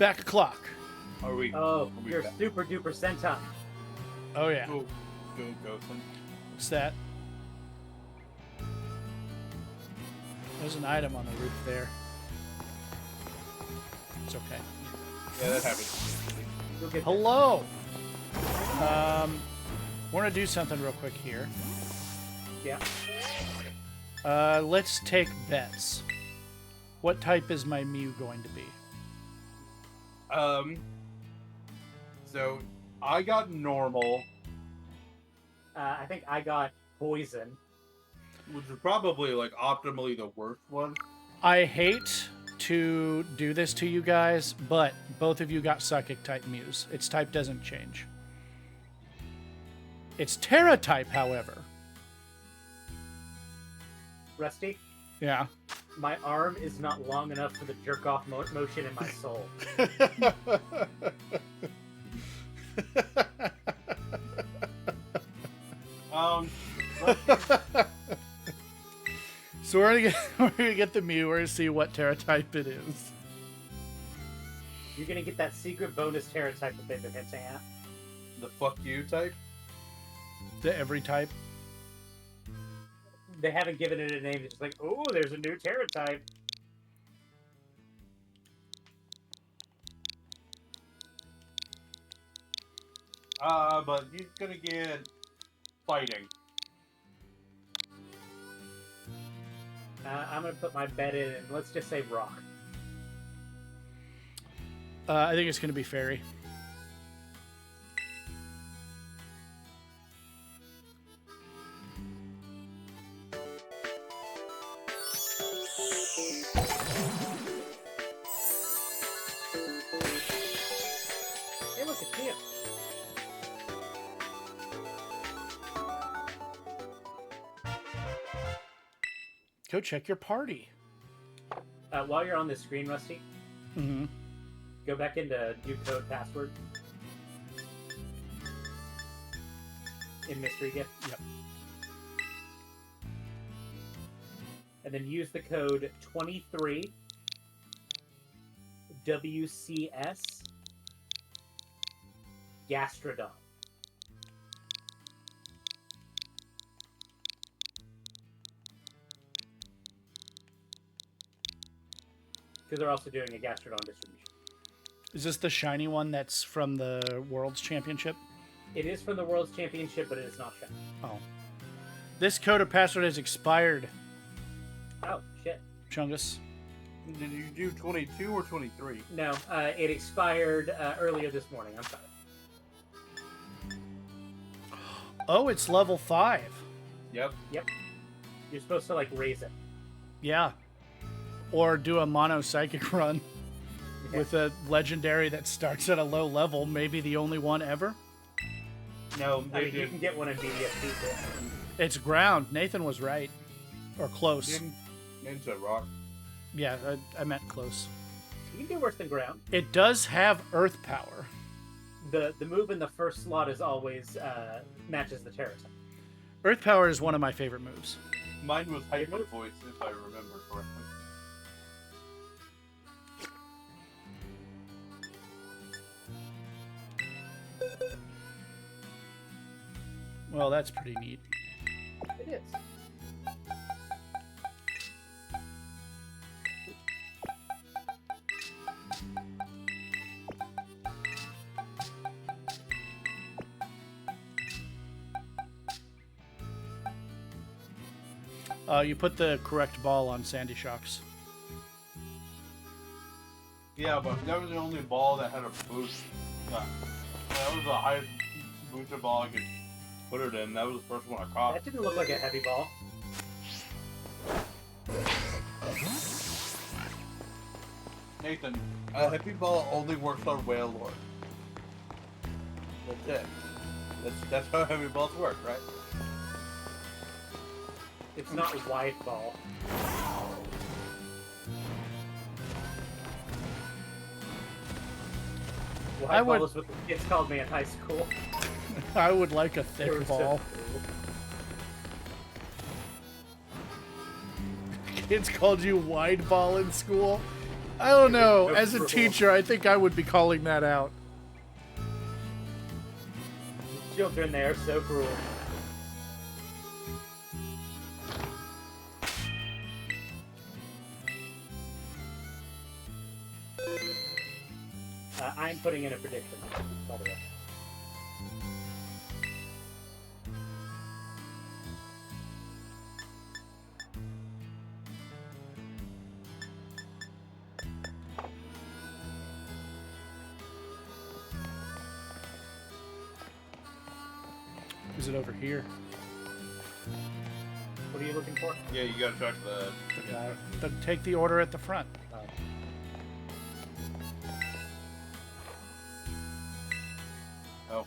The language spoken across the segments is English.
Back clock. Are we? Oh, are we you're back? super duper senton. Oh yeah. Go, Gothen. What's that? There's an item on the roof there. It's okay. Yeah, that happens. You'll get Hello. We're gonna do something real quick here. there. Yeah. Let's take bets. What type is my Mew going to be? So I got normal, I think I got poison. which is probably like optimally the worst one. I hate to do this to you guys, but both of you got Psychic type Mews. Its type doesn't change. It's Terra type, however. Rusty, Yeah. my arm is not long enough for the jerk off motion in my soul. So we're gonna get the Mew. We're gonna see what Terra type it is. You're gonna get that secret bonus Terra type that they've been hinting at. The fuck you type. The every type. They haven't given it a name. It's just like, oh, there's a new Terra type. But he's gonna get fighting. I'm gonna put my bet in, and let's just say rock. I think it's gonna be Fairy. Hey, look, it's Mia. Go check your party. While you're on the screen, Rusty, Mm-hmm. go back into new code password in mystery gift. Yep. And then use the code 23 WCS Gastrodon. Because they're also doing a Gastrodon distribution. Is this the shiny one that's from the World's Championship? It is from the World's Championship, but it is not shiny. Oh. This code of password has expired, Oh, shit. Chungus. Did you do 22 or 23? No, it expired earlier this morning. I'm sorry. Oh, it's level 5. Yep. Yep. You're supposed to, like, raise it. Yeah. Or do a mono psychic run Yeah. with a legendary that starts at a low level, maybe the only one ever. No, I they mean, you can didn't. get one in BDSP. It's ground. Nathan was right. Or close. Didn't say rock. Yeah, I meant close. You can do worse than ground. It does have earth power. The move in the first slot is always matches the terror type. Earth power is one of my favorite moves. Mine was hyper voice, if I remember correctly. Well, that's pretty neat. It is. You put the correct ball on Sandy Shocks. Yeah, but that was the only ball that had a boost. Yeah. That was the highest boosted ball I could put it in. That was the first one I caught. That didn't look like a heavy ball. Nathan, a heavy ball only works on Whale Lord. That's it. That's how heavy balls work, right? It's not a wide ball. Wide I would- ball is what the kids called me in high school. I would like a They were thick so ball. cool. Kids called you wide ball in school. I don't know. As a teacher, I think I would be calling that out. Children, they are so cruel. I'm putting in a prediction, by the way. Is it over here? What are you looking for? Yeah, you gotta check the. Take the order at the front. Oh.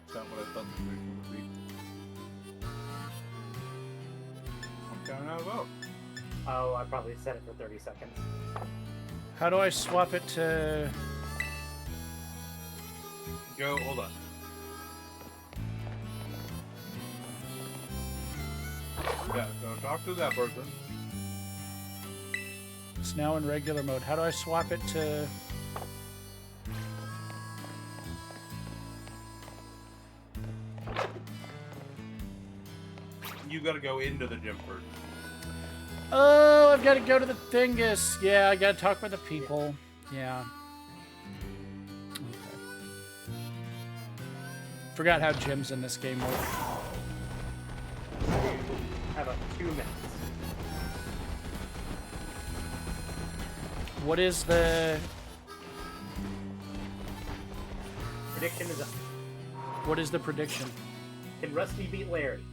That's not what I thought the prediction would be. I'm counting out a vote. Oh, I probably set it for 30 seconds. How do I swap it to... Go, hold on. Yeah, so talk to that person. It's now in regular mode. How do I swap it to... You gotta go into the gym first. Oh, I've got to go to the thingus. Yeah, I got to talk with the people. Yeah. Okay. Forgot how gyms in this game work. How about 2 minutes? What is the... Prediction is up. What is the prediction? Can Rusty beat Larry?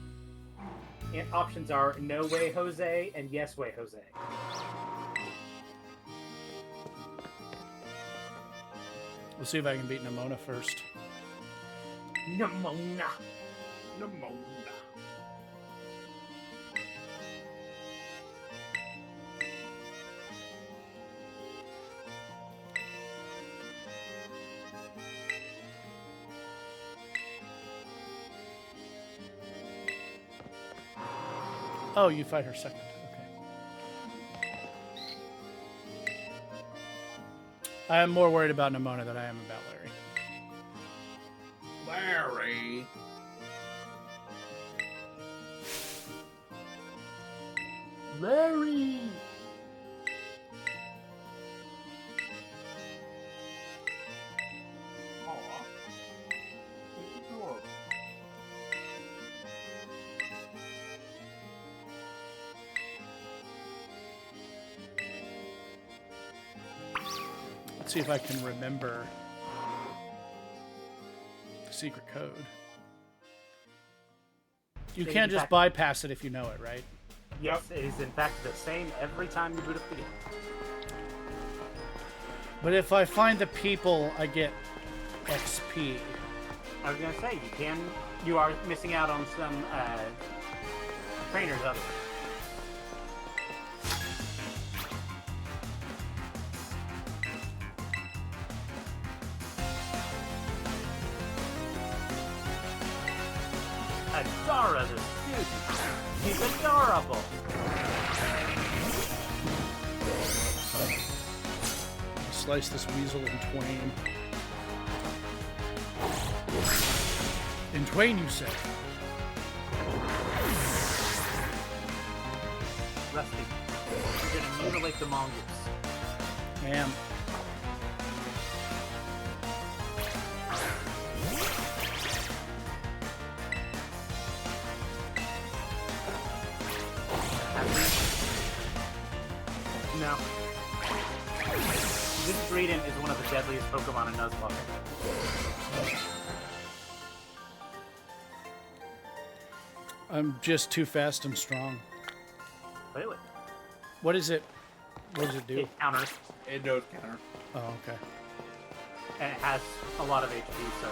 And options are no way Jose and yes way Jose. We'll see if I can beat Nimona first. Nimona. Oh, you fight her second. Okay. I am more worried about Nimona than I am about Larry. Larry. Larry! Aw. It's adorable. Let's see if I can remember the secret code. You Yeah, can't in just fact- bypass it if you know it, right? Yes, it is in fact the same every time you boot up the game. But if I find the people, I get XP. I was gonna say you are missing out on some trainers otherwise. Adara the student. He's adorable. Slice this weasel in twain. In twain, you say? Rusty, you're gonna mutilate the mongoose. Ma'am. No. This Greedent is one of the deadliest Pokemon in Nuzlocke. I'm just too fast and strong. Really? What is it? What does it do? It counters, It knows counter. Oh, okay. and it has a lot of HP, so...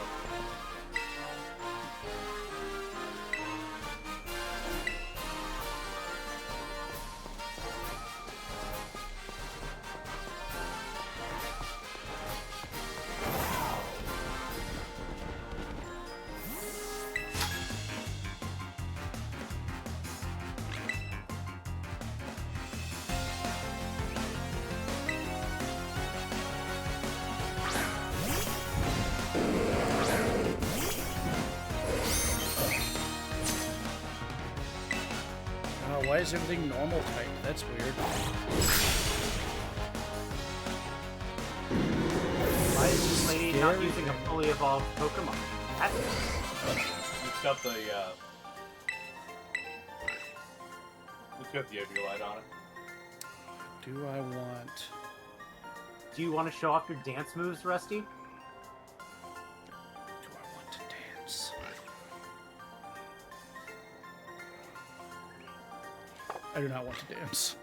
Wow, why is everything normal type? That's weird. Why is this lady not using a fully evolved Pokemon? That's It's got the Eviolite on it. Do I want... Do you want to show off your dance moves, Rusty? Do I want to dance? I do not want to dance.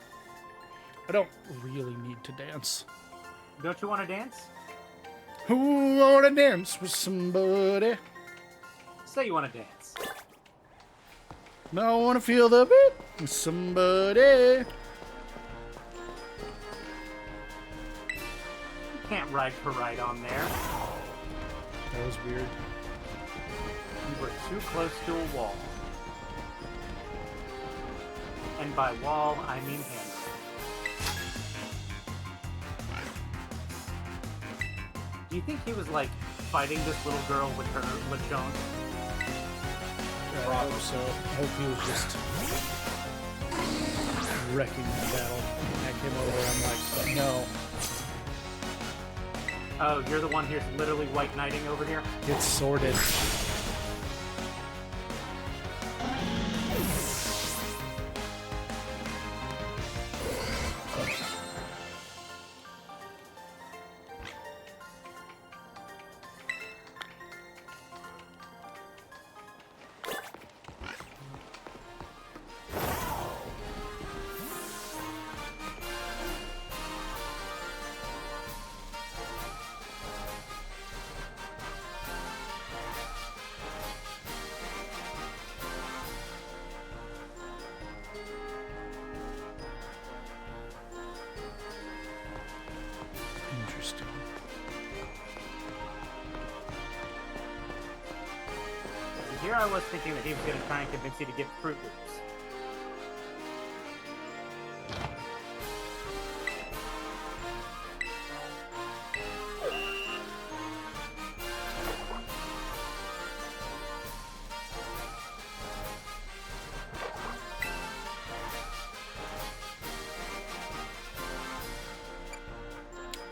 I don't really need to dance. Don't you want to dance? Who wanna dance with somebody? Say you want to dance. I wanna feel the beat with somebody. You can't ride for right on there. That was weird. You were too close to a wall. And by wall, I mean hand. Do you think he was, like, fighting this little girl with her Lechonk? I hope so. I hope he was just wrecking the battle. I came over, I'm like, no. Oh, you're the one who's literally white knighting over here? It's sorted. Interesting. So here I was thinking that he was going to try and convince you to get Fruit Loops.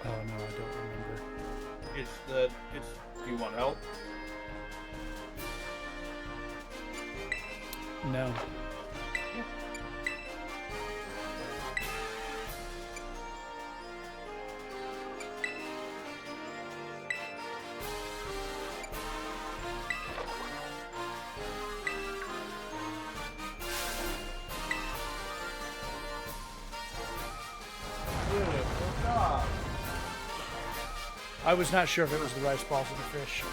Oh no, I don't remember. Do you want help? No. I was not sure if it was the rice balls or the fish.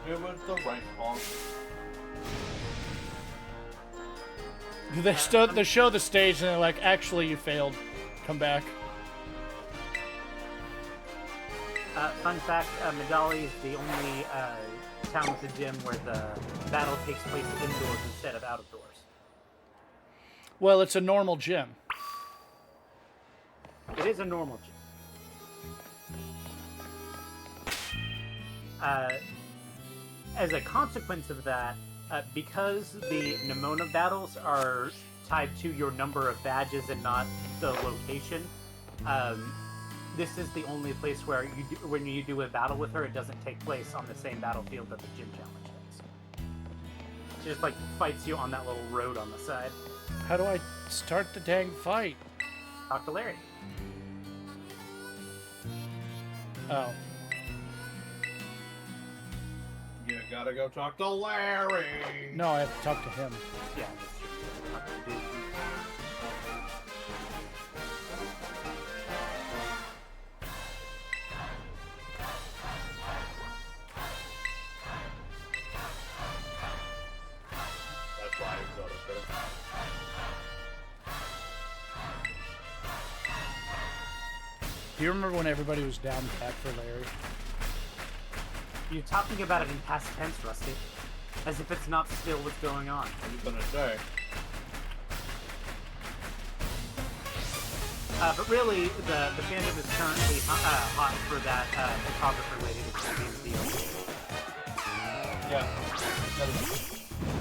It was the right ball. They show the stage and they're like, actually, you failed. Come back. Fun fact, Medali is the only town with a gym where the battle takes place indoors instead of out of doors. Well, it's a normal gym. It is a normal gym. As a consequence of that, because the Nemona battles are tied to your number of badges and not the location, this is the only place where when you do a battle with her, it doesn't take place on the same battlefield that the gym challenge does. She just like fights you on that little road on the side. How do I start the dang fight? Talk to Larry. Oh. You gotta go talk to Larry. No, I have to talk to him. Yeah, that's true. That's why he was out of Do you remember when everybody was down back for Larry? You're talking about it in past tense, Rusty. As if it's not still what's going on. What are you gonna say? But really, the fandom is currently hot for that photographer-related experience deal. Yeah. That is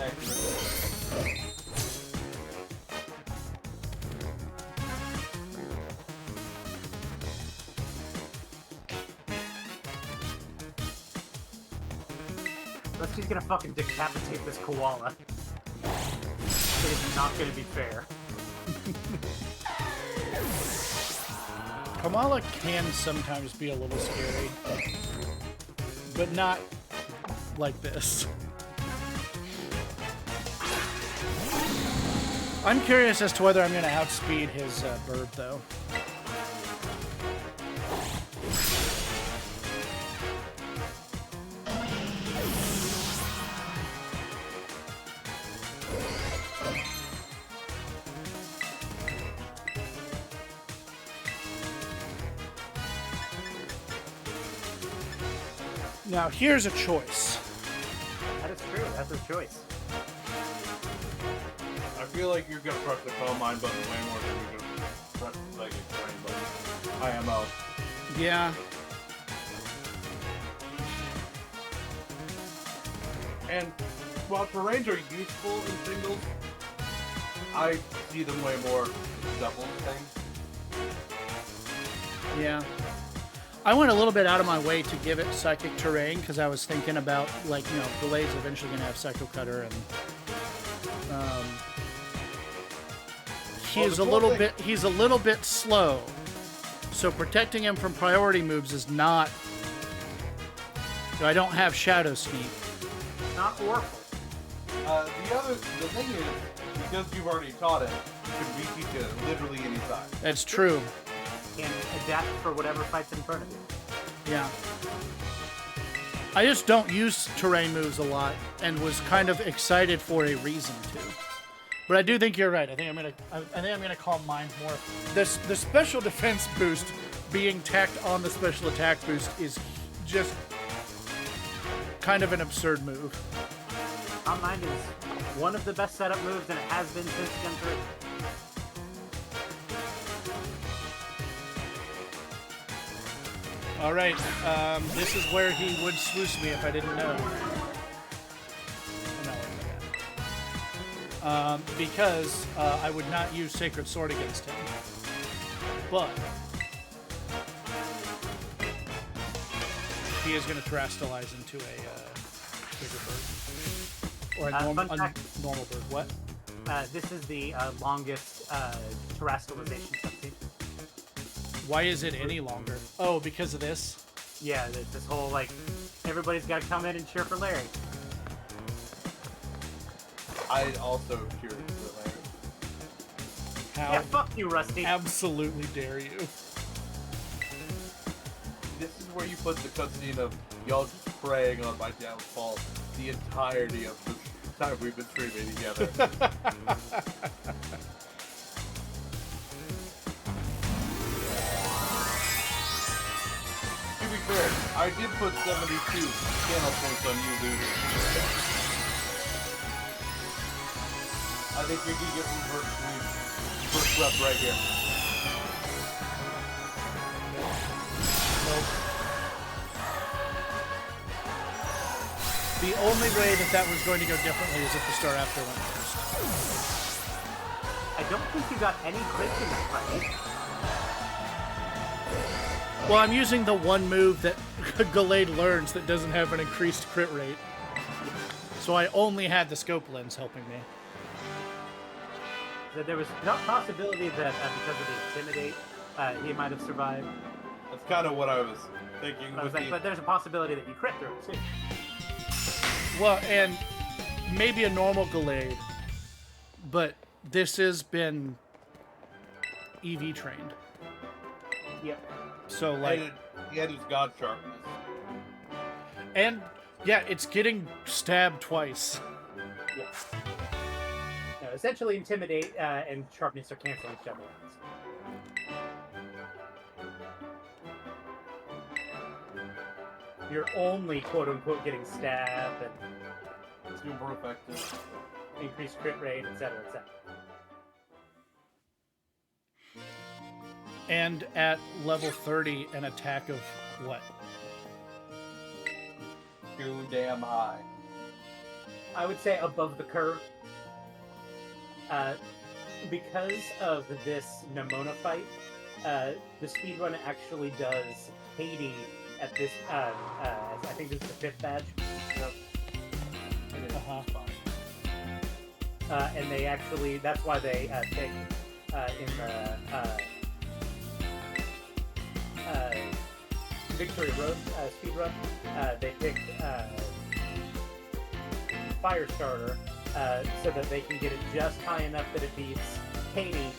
accurate. Unless she's gonna fucking decapitate this koala. It is not gonna be fair. Kamala can sometimes be a little scary, but not like this. I'm curious as to whether I'm going to outspeed his bird, though. Now, here's a choice. That is true. That's his choice. I feel like you're gonna press the Calm Mind button way more than you're gonna press the Psychic Terrain button. IMO. Yeah. And while terrains are useful in singles, I see them way more as double things. Yeah. I went a little bit out of my way to give it Psychic Terrain because I was thinking about, like, you know, Galade's eventually going to have Psycho Cutter, and he's a little bit slow. So protecting him from priority moves is not. So I don't have Shadow Sneak. Not Oracle. The thing is, because you've already taught it, you can reteach it at literally any time. That's true. Can adapt for whatever fights in front of you. Yeah. I just don't use terrain moves a lot, and was kind of excited for a reason to. But I do think you're right. I think I'm gonna Calm Mind more. The special defense boost being tacked on the special attack boost is just kind of an absurd move. Calm Mind is one of the best setup moves, and it has been since Gen 3. All right, this is where he would swoosh me if I didn't know. No, because I would not use Sacred Sword against him. But he is going to terrestrialize into a bigger bird. Or a normal bird. What? This is the longest terrestrialization cutscene. Why is it any longer? Oh, because of this? Yeah, this whole, like, everybody's got to come in and cheer for Larry. I also cheer for Larry. How? Yeah, fuck you, Rusty. Absolutely dare you. This is where you put the cutscene of y'all just preying on my downfall the entirety of the time we've been streaming together. To be fair, I did put 72 channel points on you, dude. I think we can get first rep right here. Nope. The only way that was going to go differently is if the Star After went first. I don't think you got any crits in this fight. Well, I'm using the one move that Galade learns that doesn't have an increased crit rate. So I only had the scope lens helping me. That there was no possibility that because of the Intimidate, he might have survived. That's kind of what I was thinking. But there's a possibility that you crit through it, too. Well, and maybe a normal Galade, but this has been EV trained. Yep. So, like... He had his God Sharpness. And, yeah, it's getting stabbed twice. Yeah. No, essentially, Intimidate and Sharpness are canceling each other out. You're only, quote-unquote, getting stabbed and... Super effective. Increased crit rate, etc., etc. And at level 30, an attack of what? Too damn high. I would say above the curve. Because of this Nemona fight, the speedrun actually does Katie at this, I think this is the 5th badge. And they actually, that's why they pick in the Victory Road speedrun, they pick Firestarter so that they can get it just high enough that it beats Haney,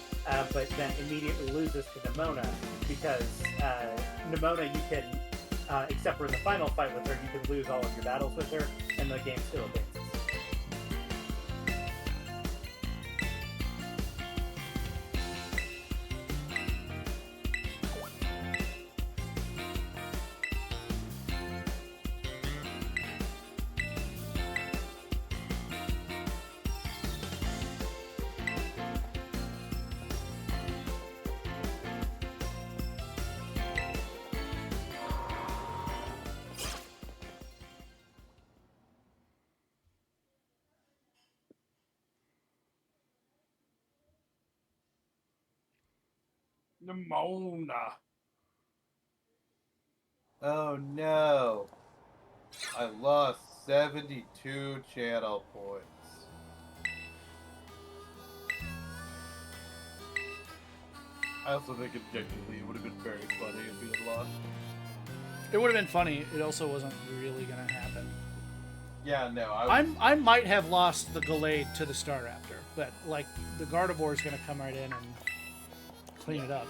but then immediately loses to Nimona, because Nimona you can, except for in the final fight with her, you can lose all of your battles with her, and the game still advances. Nimona. Oh no. I lost 72 channel points. I also think objectively it would have been very funny if we had lost. It would have been funny. It also wasn't really going to happen. Yeah, no. I might have lost the Gallade to the Staraptor, but like the Gardevoir is going to come right in and clean it up.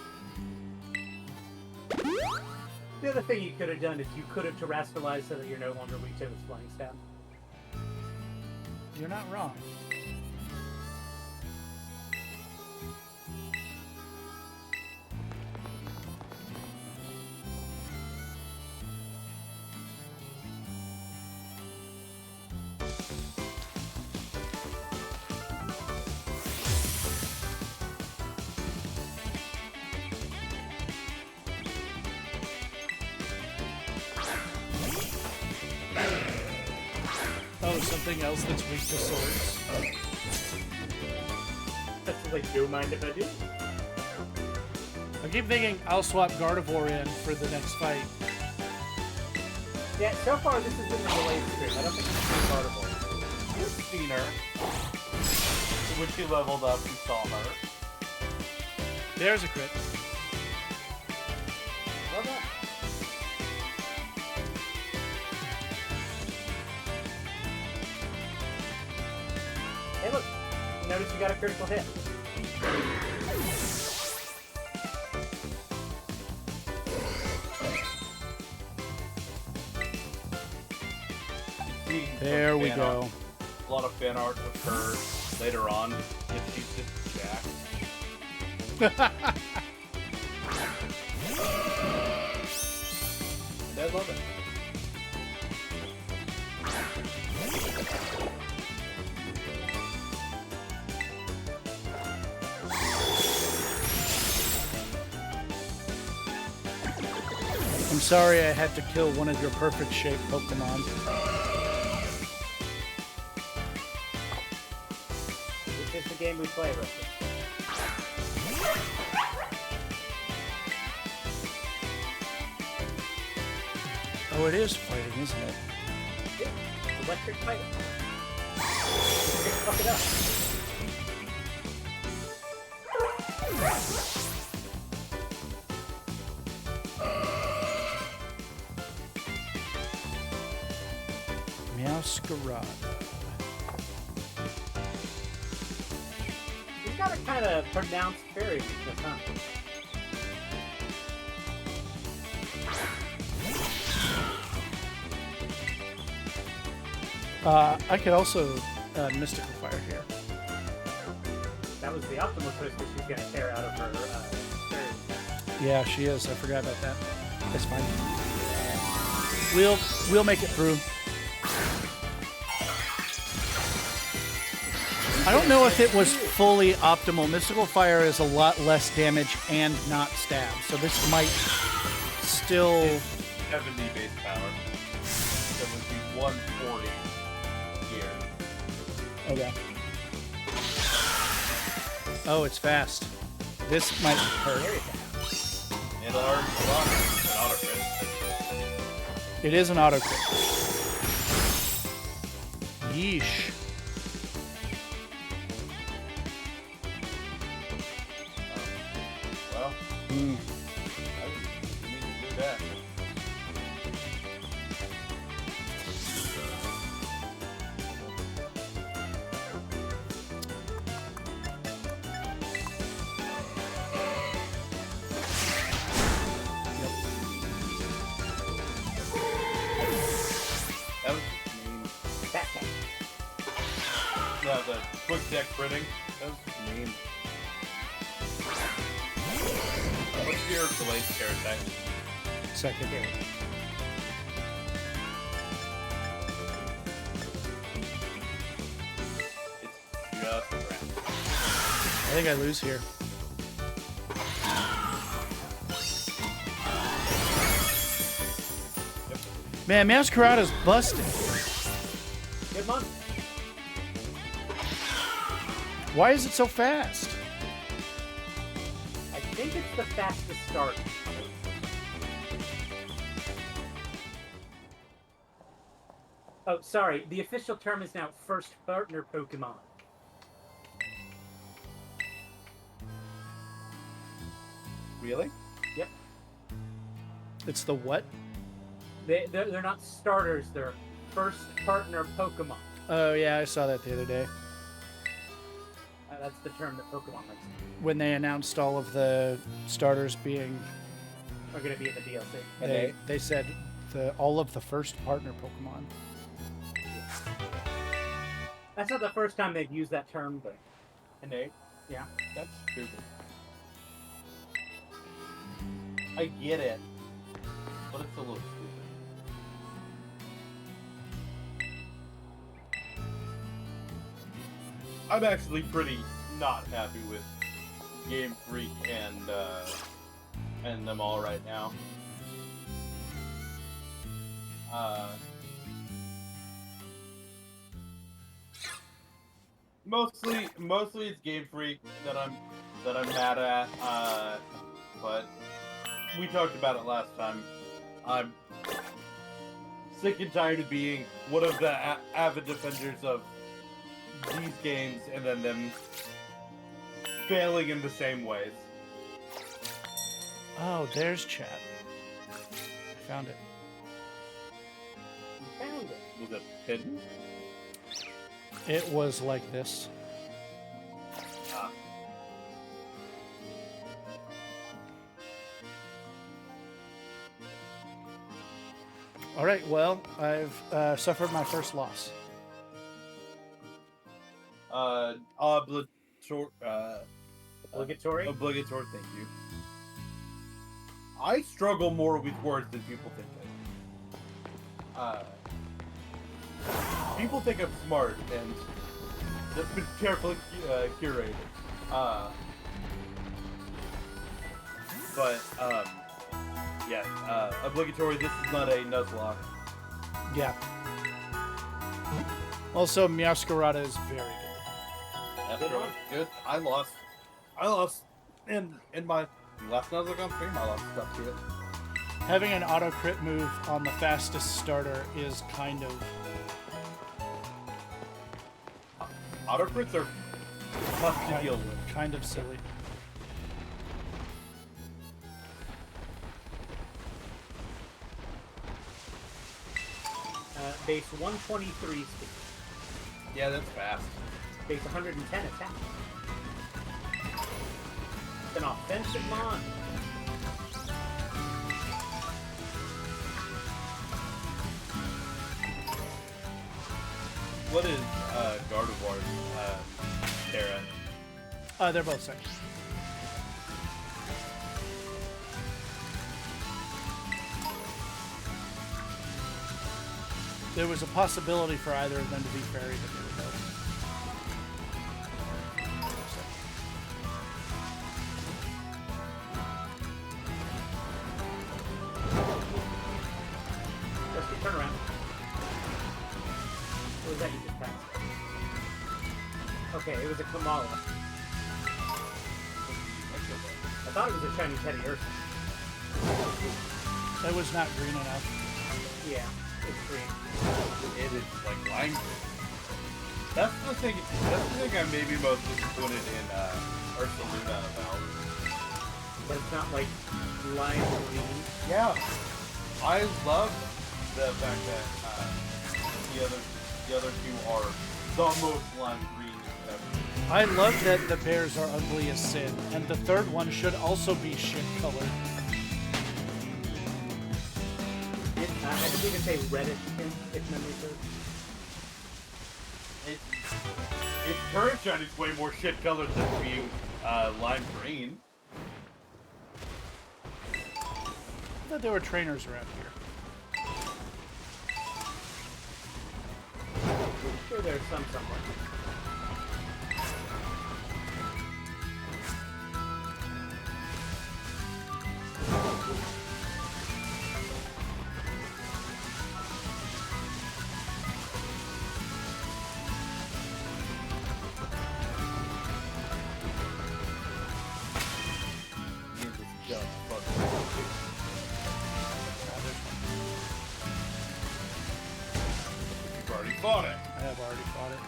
The other thing you could have done is you could have terrestrialized so that you're no longer weak to his flying stab. You're not wrong. Oh, something else that's weak to swords. That's like, do you mind if I do? I keep thinking I'll swap Gardevoir in for the next fight. Yeah, so far this is in the delayed stream. I don't think it's seen Gardevoir. You've seen her. When she leveled up, you saw her. There's a crit. Well done. Hey look, notice you got a critical hit. There we go. A lot of fan art with her later on, if she's just jacked. And I love it. I'm sorry I had to kill one of your perfect shaped Pokemon. This is the game we play, Rusty. Oh, it is fighting, isn't it? Yeah. Electric fight. Fuck it up. Meowscarada. He's got a kind of pronounced fairy weakness, huh? I could also Mystical Fire here. That was the optimal twist that she's gonna tear out of her fairy. Yeah, she is. I forgot about that. That's fine. We'll make it through. I don't know if it was fully optimal. Mystical Fire is a lot less damage and not stab, so this might still... 70 base power. That would be 140 here. Okay. Oh, it's fast. This might hurt. It'll already block an auto crit. It is an auto crit. Yeesh. Well, Mm. I didn't mean to do that. That was just mean. Backpack. Yeah, the quick deck critting. That was just mean. What's your delayed scare attack? Second. It's just a rat. I think I lose here. Man, Masquerada's busted. Good month. Why is it so fast? I think it's the fastest start. Oh, sorry. The official term is now first partner Pokemon. Really? Yep. It's the what? They're not starters. They're first partner Pokemon. Oh, yeah, I saw that the other day. That's the term that Pokemon likes. When they announced all of the starters being... Are going to be in the DLC. And They said all of the first partner Pokemon. That's not the first time they've used that term, but... An 8? Yeah. That's stupid. I get it, but it's a little stupid. I'm actually pretty not happy with Game Freak and them all right now. Mostly it's Game Freak that I'm mad at. But we talked about it last time. I'm sick and tired of being one of the avid defenders of these games and then them failing in the same ways. Oh, there's chat. I found it. You found it. Was it hidden? It was like this. Ah. All right, well, I've suffered my first loss. Obligatory? Obligatory, thank you. I struggle more with words than people think I do. People think I'm smart, and that's been carefully curated. Obligatory, this is not a Nuzlocke. Yeah. Also, Masquerada is very good. That's good. I lost in my last Nuzlocke on stream, I lost stuff to it. Having an auto crit move on the fastest starter is kind of... Auto crits are tough to deal with. Kind of silly. Base 123 speed. Yeah, that's fast. Base 110 attack. It's an offensive mon. What is Gardevoir's Terra? They're both second. There was a possibility for either of them to be fairy, but they were both. Let's get turn around. What was that you just passed? Okay, it was a Kamala. I thought it was a shiny Teddy Ursa. That was not green enough. Yeah, it's green. It is like lime green. That's the thing I'm maybe most disappointed in Ursaluna about. But it's not like lime green. Yeah. I love the fact that the other two are the most lime green ever. I love that the bears are ugly as sin, and the third one should also be shit colored. I believe it's a reddish tint, if memory serves. Its current shine is way more shit colored than being lime green. I thought there were trainers around here. I'm sure there's some somewhere. You've already fought it. I have already fought it.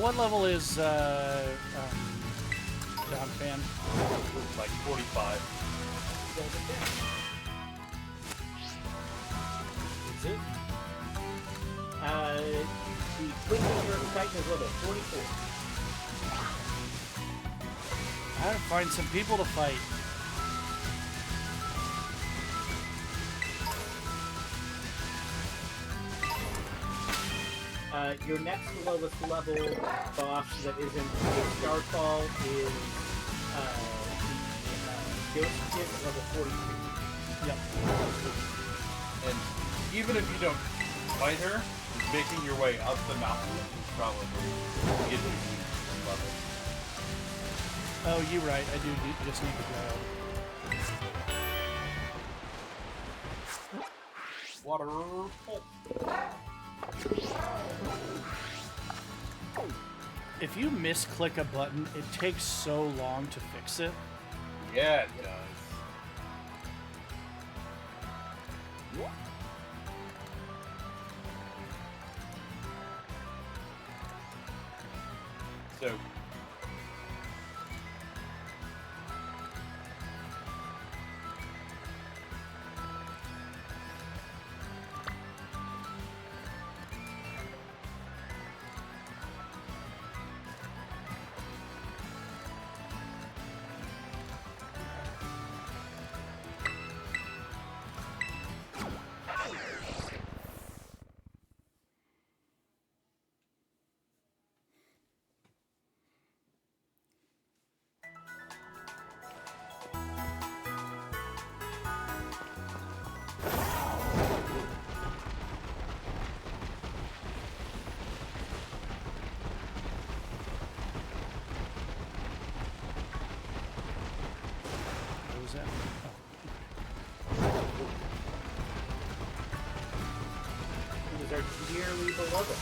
What level is Don Fan? Like 45. Is it? The Quick Finger Titan is level 44. I gotta find some people to fight. Your next lowest level boss that isn't a Starfall is the Ghost Kid at level 42. Yep. And even if you don't fight her, just making your way up the mountain is probably getting you level. Oh, you're right. I do just need to go. Water. If you misclick a button, it takes so long to fix it. Yeah, it does. So, What was that? These are dearly beloved.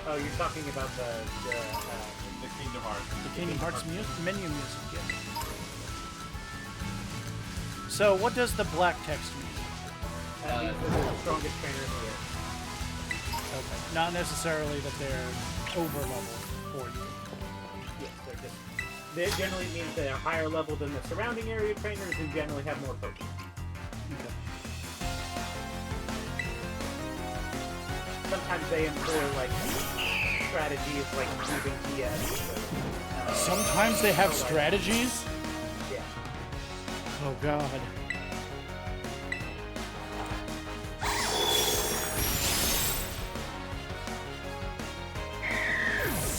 Oh, you're talking about the Kingdom Hearts. The Kingdom Hearts menu music, yeah. So, what does the black text mean? these are the strongest trainer in the air. Okay. Not necessarily that they're over level for you. Yes, they generally means they're higher level than the surrounding area trainers and generally have more focus. Okay. Sometimes they employ like strategies like moving TS. Sometimes they have strategies? Yeah. Oh god.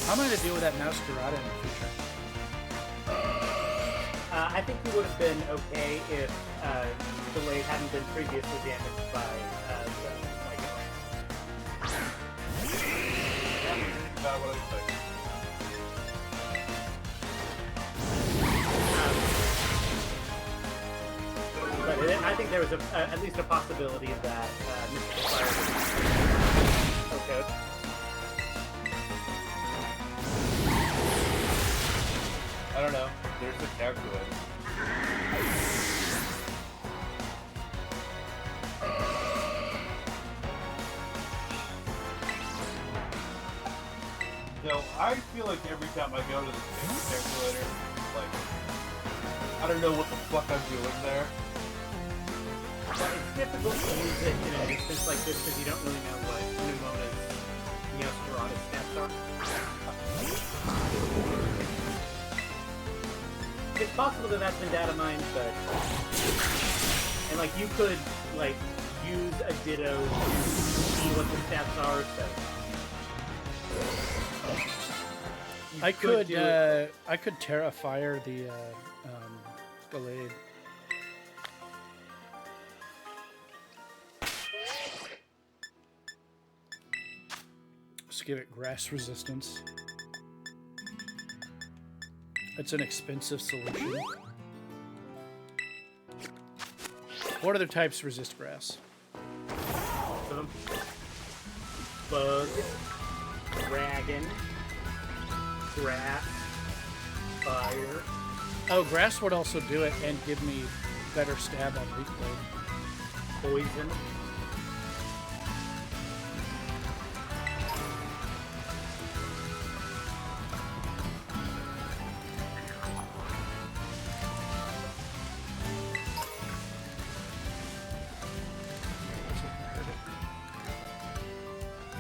How am I going to deal with that Masquerada in the future? I think we would have been okay if the blade hadn't been previously damaged by the Not what I expected. But I think there was at least a possibility of that. Mystical Fire. Okay. don't know. There's a calculator. So I feel like every time I go to the calculator, like, I don't know what the fuck I'm doing there. Well, it's difficult to use it in an instance like this because you don't really know what Numona's Neosporata stats are. It's possible that that's been data mined, but... And, like, you could, like, use a Ditto to see what the stats are, so... I could Terrafire the Scarlet. Just give it grass resistance. It's an expensive solution. What other types resist grass? Most of them. Bug, dragon, grass, fire. Oh, grass would also do it and give me better stab on leaf blade. Poison.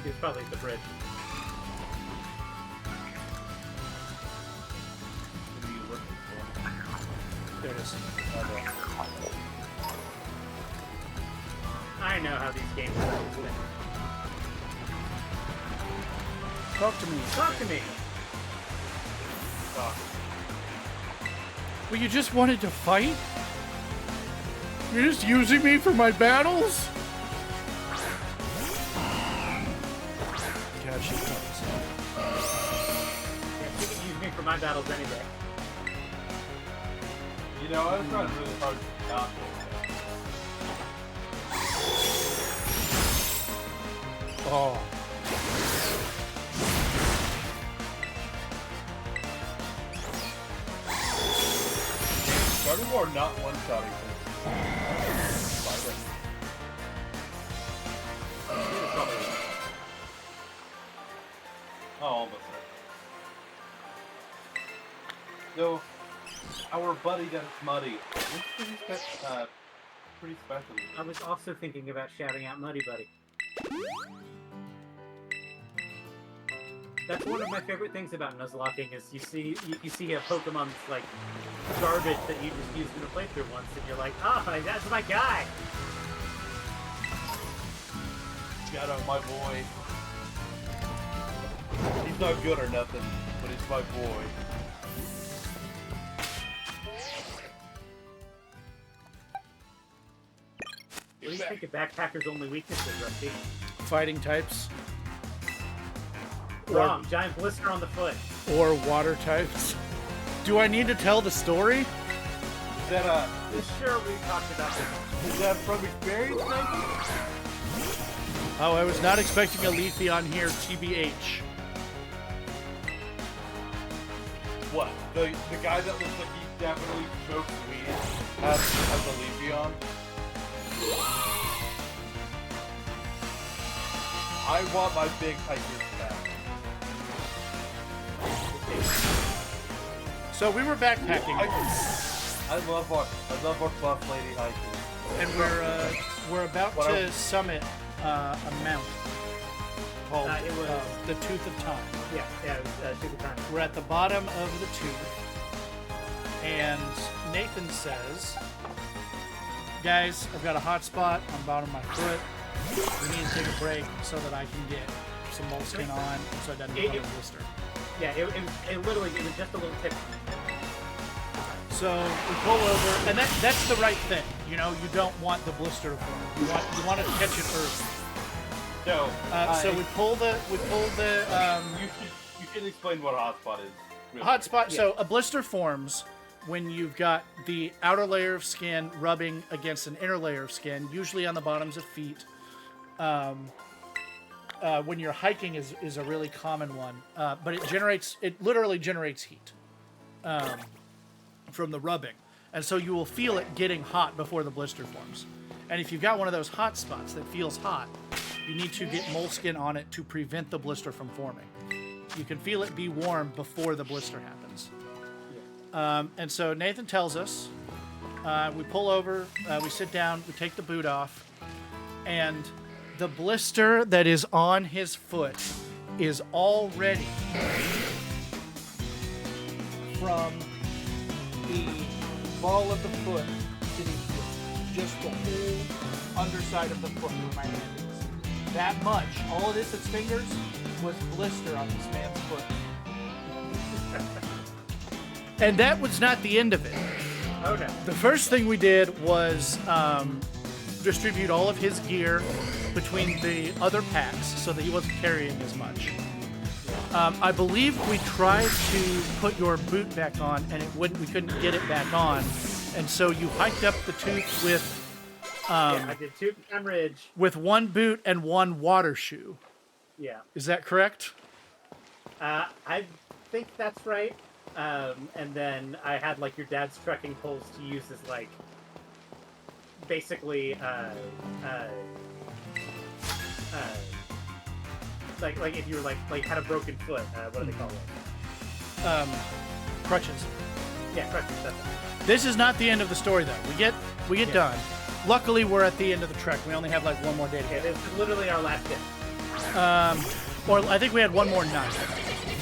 It's probably the bridge. What are you looking for? There it is. I know how these games work. Talk to me. Talk to me! Well, you just wanted to fight? You're just using me for my battles? God, she comes. Yeah, you can use me for my battles any day. You know, I was trying really hard to not do Oh. Garden War not one-shotting this. Oh, almost there. So, our buddy got Muddy. This is pretty special. I was also thinking about shouting out Muddy Buddy. That's one of my favorite things about Nuzlocking is you see a Pokemon that's like garbage that you just used in a playthrough once and you're like, ah, that's my guy! Shout out my boy. He's not good or nothing, but he's my boy. What do you think of Backpacker's only weaknesses, Rusty? Fighting types. Wrong. Giant blister on the foot. Or water types. Do I need to tell the story? Is that Sure, we talked about this. is that from experience, maybe? Oh, I was not expecting a Leafy on here, TBH. What? The guy that looks like he definitely smokes weed has a Leafy on? I want my big hikers back. So we were backpacking, I love our buff lady hikers. and we're about to summit a mount called It was the Tooth of Time. yeah, it was Super Time. We're at the bottom of the tooth, and Nathan says, "Guys, I've got a hot spot on the bottom of my foot. We need to take a break so that I can get some moleskin on, so it doesn't become a blister." Yeah, it literally it was just a little tip. So we pull over, and that's the right thing. You know, you don't want the blister to form. You want to catch it early. So, So we pull the you should explain what a hotspot is. Really. hotspot. So a blister forms when you've got the outer layer of skin rubbing against an inner layer of skin, usually on the bottoms of feet. When you're hiking is a really common one, but it literally generates heat. from the rubbing. And so you will feel it getting hot before the blister forms. And if you've got one of those hot spots that feels hot, you need to get moleskin on it to prevent the blister from forming. You can feel it be warm before the blister happens. And so Nathan tells us, we pull over, we sit down, we take the boot off, and the blister that is on his foot is already from the ball of the foot to the heel. Just the whole underside of the foot where my hand is. That much. All of this, its fingers, was blister on this man's foot. And that was not the end of it. Okay. The first thing we did was distribute all of his gear between the other packs so that he wasn't carrying as much. I believe we tried to put your boot back on, and we couldn't get it back on, and so you hiked up the tooth with. I did tooth and ridge with one boot and one water shoe. Yeah. Is that correct? I think that's right. And then I had like your dad's trekking poles to use as like basically like if you were like had a broken foot, what do they call it? Crutches. Yeah, crutches. That's it. This is not the end of the story though. We get done. Luckily, we're at the end of the trek. We only have like one more day to go. Yeah, this is literally our last day. Or I think we had one more night.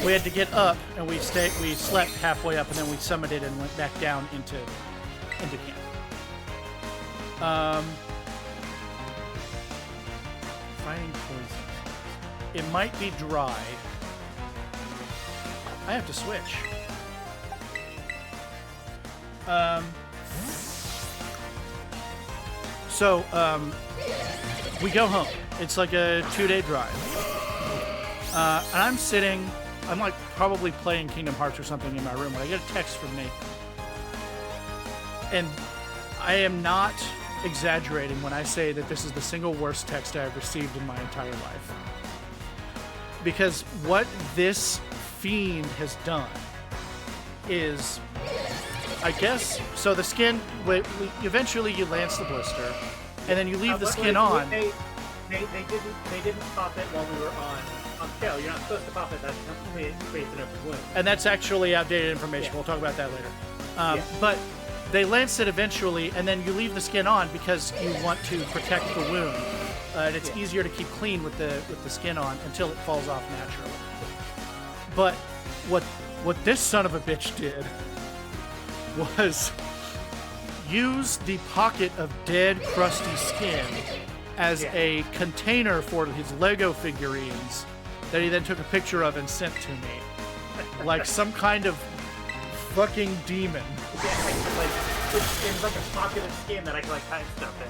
We had to get up, and we slept halfway up, and then we summited and went back down into camp. Finding poison. It might be dry. I have to switch. So we go home. It's like a 2-day drive. And I'm like probably playing Kingdom Hearts or something in my room when I get a text from Nathan. And I am not exaggerating when I say that this is the single worst text I've received in my entire life. Because what this fiend has done is, I guess, so the skin, eventually you lance the blister, and then you leave the skin on. They didn't pop it while we were on scale. You're not supposed to pop it. That creates an open wound. And that's actually outdated information. Yeah. We'll talk about that later. But they lance it eventually, and then you leave the skin on because you want to protect the wound. And it's easier to keep clean with the skin on until it falls off naturally. But what this son of a bitch did was use the pocket of dead, crusty skin as a container for his Lego figurines that he then took a picture of and sent to me. Like some kind of fucking demon. Yeah, it's like a pocket of skin that I can like hide stuff in.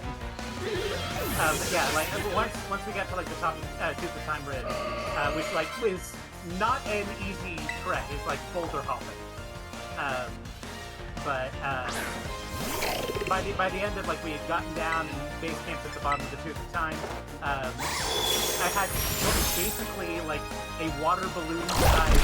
Once we got to like the top Tooth of Time Ridge, which like is not an easy trek. It's like boulder hopping. But by the end of like we had gotten down and base camped at the bottom of the Tooth of Time, I had basically like a water balloon size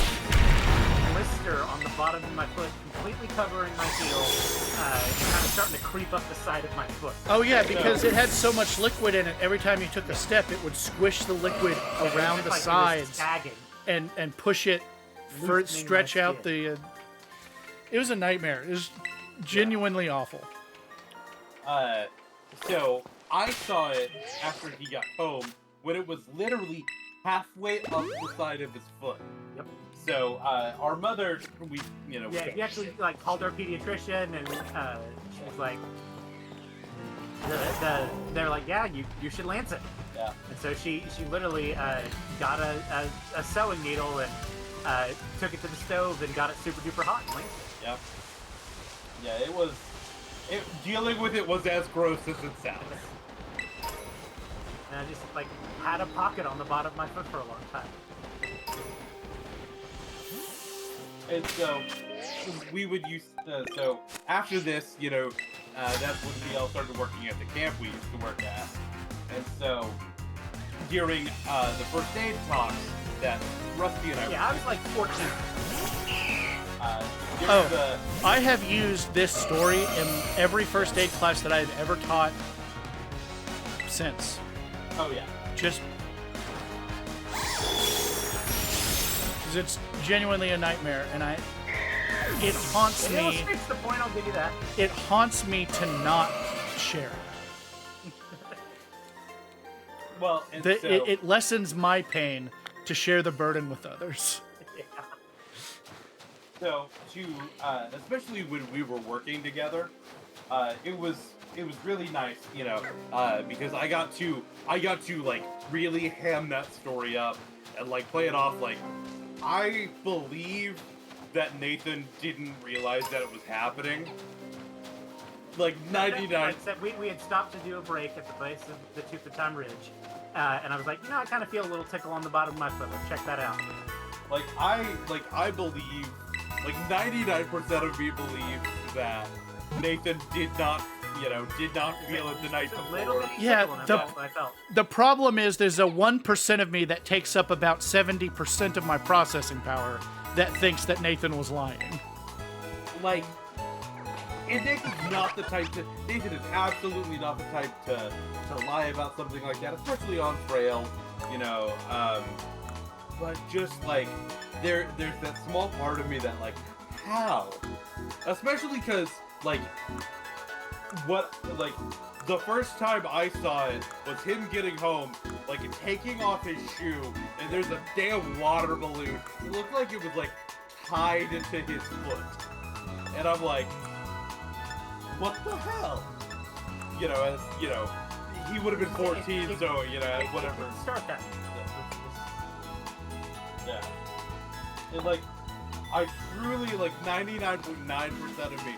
blister on the bottom of my foot, completely covering my heel, and kind of starting to creep up the side of my foot. Oh yeah, because it had so much liquid in it. Every time you took a step, it would squish the liquid around the sides and push it, stretch out the. It was a nightmare. It was genuinely awful. So I saw it after he got home when it was literally halfway up the side of his foot. Yep. So our mother, we he actually like called our pediatrician, and she was like, they're like, yeah, you should lance it. Yeah. And so she literally got a sewing needle and took it to the stove and got it super duper hot and lanced it. Yep. Yeah, dealing with it was as gross as it sounds. And I just like had a pocket on the bottom of my foot for a long time. And so we would use so after this, that's when we all started working at the camp we used to work at. And so during the first aid talks that Rusty and I I was like 14. Oh, I have used this story in every first aid class that I've ever taught since. Oh yeah. Just because it's genuinely a nightmare, and it haunts It me. illustrates the point, I'll give you that. It haunts me to not share it. Well, and It lessens my pain to share the burden with others. Yeah. So especially when we were working together, it was really nice, because I got to like really ham that story up and like play it off like I believe that Nathan didn't realize that it was happening. Like 99. We had stopped to do a break at the base of the Tooth of Time Ridge, and I was like, I kind of feel a little tickle on the bottom of my foot. Let's check that out. I believe, like 99% of me believe that Nathan did not feel it the night before. Yeah, I felt. The problem is there's a 1% of me that takes up about 70% of my processing power that thinks that Nathan was lying. Like, and Nathan's not the type to. Nathan is absolutely not the type to lie about something like that, especially on trail, But just like, there's that small part of me that like, how? Especially because the first time I saw it was him getting home, like taking off his shoe, and there's a damn water balloon. It looked like it was like tied into his foot, and I'm like, what the hell? He would have been 14, so whatever. Start that. Yeah. And like, I truly, like 99.9% of me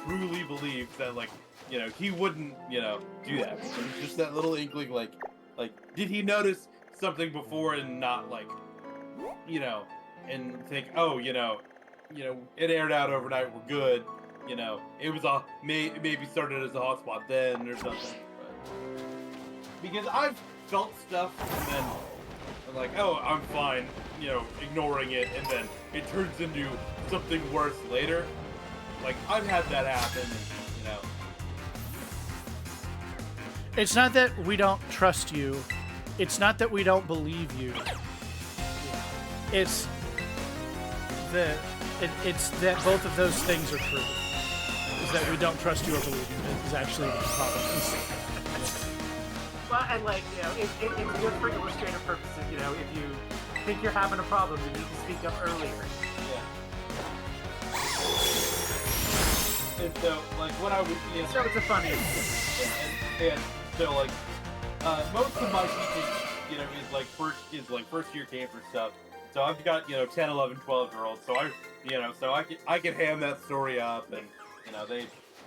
truly believes that he wouldn't, do that. It's just that little inkling, like, did he notice something before and not and think, oh, it aired out overnight, we're good. It was maybe started as a hotspot then or something. But, because I've felt stuff and then I'm like, oh, I'm fine, ignoring it, and then it turns into something worse later. Like, I've had that happen, It's not that we don't trust you. It's not that we don't believe you. It's that both of those things are true. Is that we don't trust you or believe you is actually the problem. Well, and it's good for illustrative purposes. If you think you're having a problem, you need to speak up earlier. Yeah. And so, when I was, So it's a funny. And so, most of my teaching, is first year camper stuff. So I've got 10, 11, 12-year-olds. So I can ham that story up, and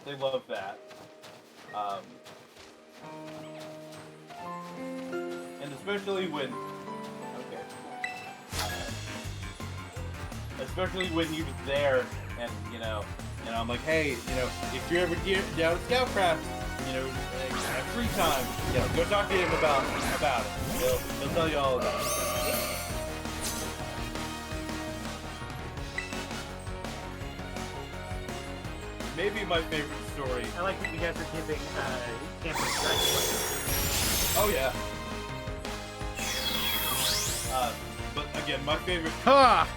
they love that. And especially when he was there, and I'm like, hey, if you're ever down at Scoutcraft, at free time, go talk to him about it. He'll tell you all about it. Maybe my favorite story. I like that you guys are giving Cobrastryke. Oh yeah. But again, my favorite. Ha!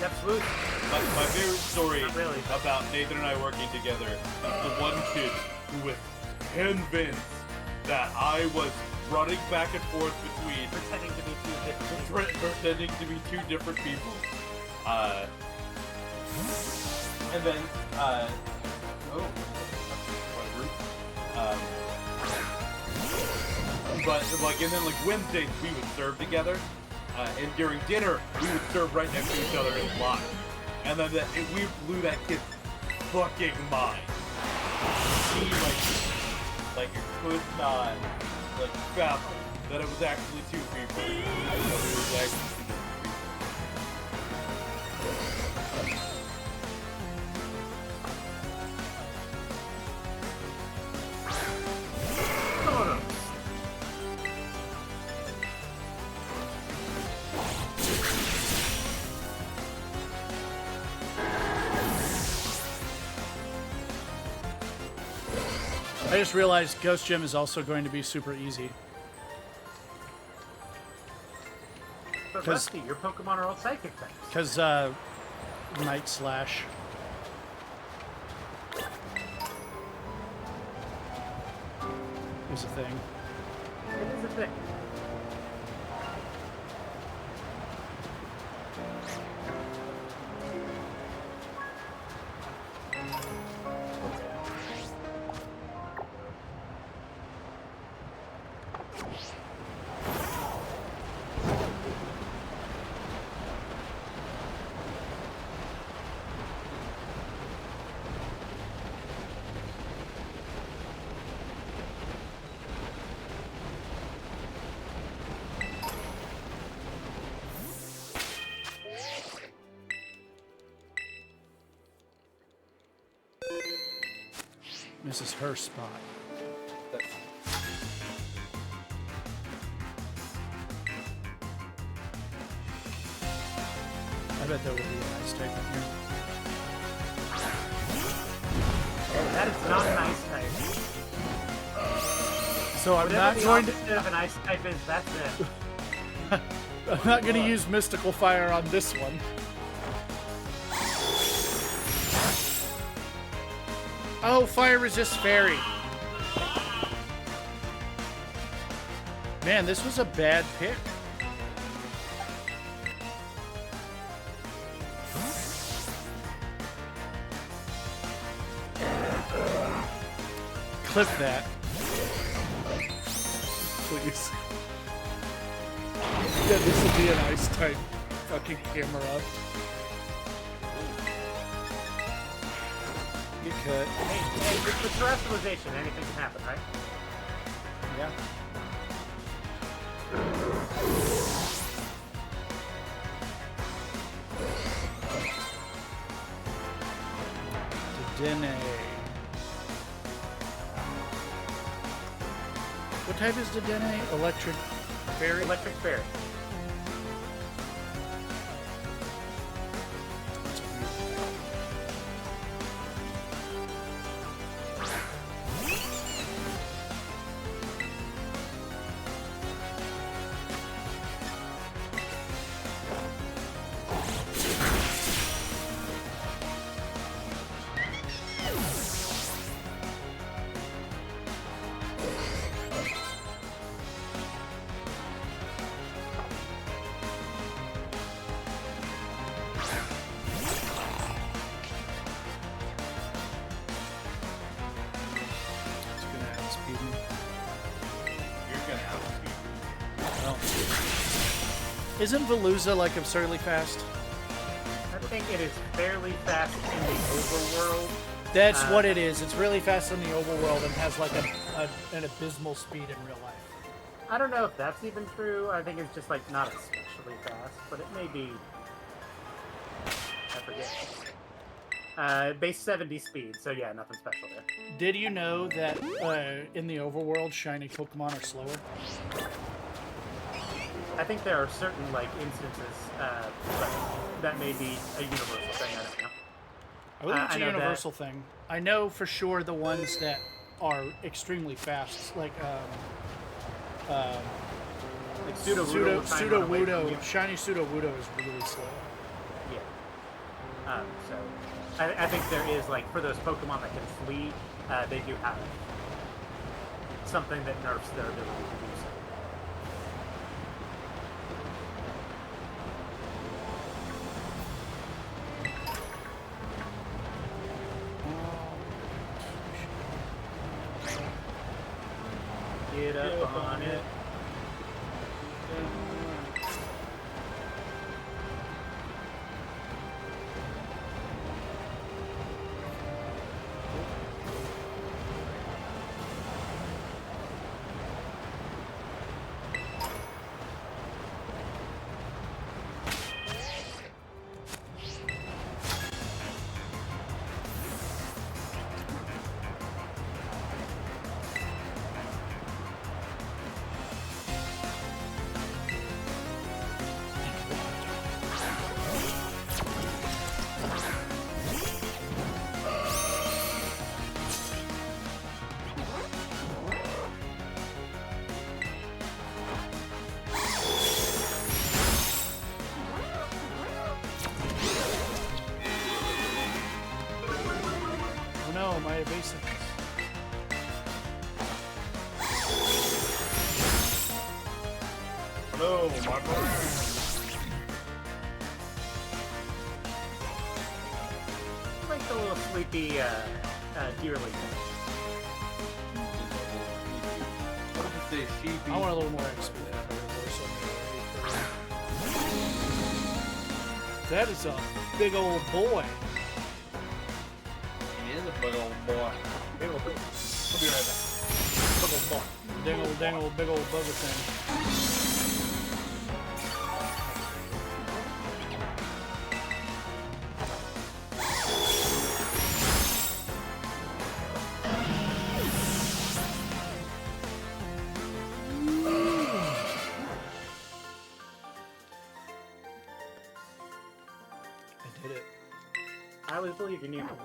Absolutely. My favorite story Really. about Nathan and I working together is the one kid who was convinced that I was running back and forth between Pretending to be two different people. And then and then Wednesdays we would serve together. And during dinner, we would serve right next to each other in line. And then we blew that kid's fucking mind. He, could not, fathom that it was actually two people. It was actually two different people. I just realized Ghost Gem is also going to be super easy. But Rusty, your Pokemon are all psychic types. Because, Night Slash. Is a thing. It is a thing. This is her spot. I bet there will be a nice type in here. That is not an ice type. So I'm Whatever not the going to. opposite of an ice type is, that's it. I'm not going to use Mystical Fire on this one. Oh, Fire Resist Fairy. Man, this was a bad pick. Clip that. Please. Yeah, this will be an ice type fucking camera. You could. Hey, with the terrestrialization, anything can happen, right? Yeah. Dedenne. What type is Dedenne? Electric Fairy? Electric Fairy. Isn't Veluza like absurdly fast? I think it is fairly fast in the overworld. That's what it is. It's really fast in the overworld and has like an abysmal speed in real life. I don't know if that's even true. I think it's just like not especially fast, but it may be. I forget. Base 70 speed, so yeah, nothing special there. Did you know that in the overworld, shiny Pokemon are slower? I think there are certain like instances, but that may be a universal thing. I don't know. I believe it's a universal thing. I know for sure the ones that are extremely fast, like Sudowoodo, shiny Sudowoodo is really slow. Yeah. So I think there is like for those Pokemon that can flee, they do have something that nerfs their ability to do so. Get up on it. no, my evasiveness. Hello, my boy. Like the little sleepy deerling. What did it say? Sheepy. I want a little more XP. That is a big old boy. He is a big old boy. Big old boy. I'll be right back. Big old boy. Dang old, big old bugger thing. I did it. I always believe you need one.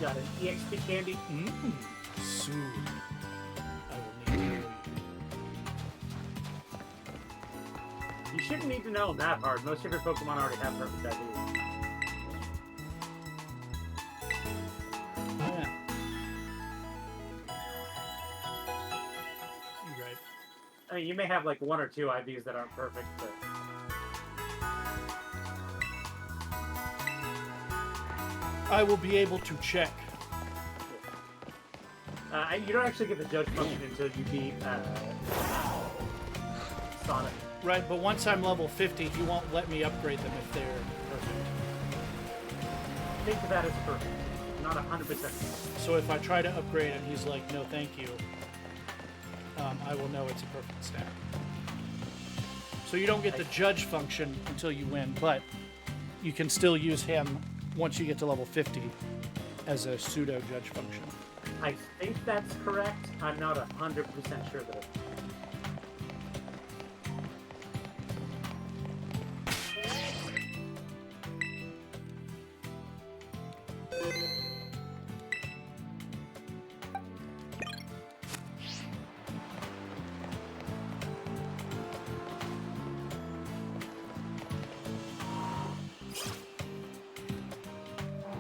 Got an EXP candy. Soon. I will need to know you. You shouldn't need to know them that hard. Most of your Pokemon already have perfect IDs. Oh, yeah. You're right. I mean, you may have like one or two IVs that aren't perfect, but I will be able to check. you don't actually get the judge function until you beat Sonic. Right, but once I'm level 50, he won't let me upgrade them if they're perfect. Think of that as perfect. Not 100%. So if I try to upgrade and he's like, no thank you, I will know it's a perfect stat. So you don't get the judge function until you win, but you can still use him once you get to level 50 as a pseudo judge function. I think that's correct. I'm not 100% sure that it's...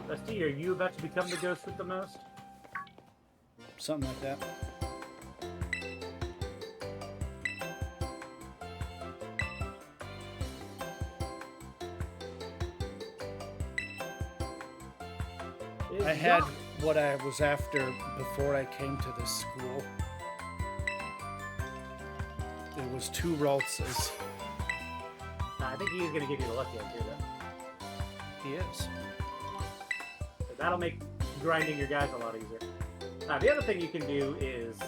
Rusty, are you about to become the ghost with the most? Something like that. I had what I was after before I came to this school. It was 2 Raltses. I think he's going to give you the lucky idea, though. He is. So that'll make grinding your guys a lot easier. The other thing you can do is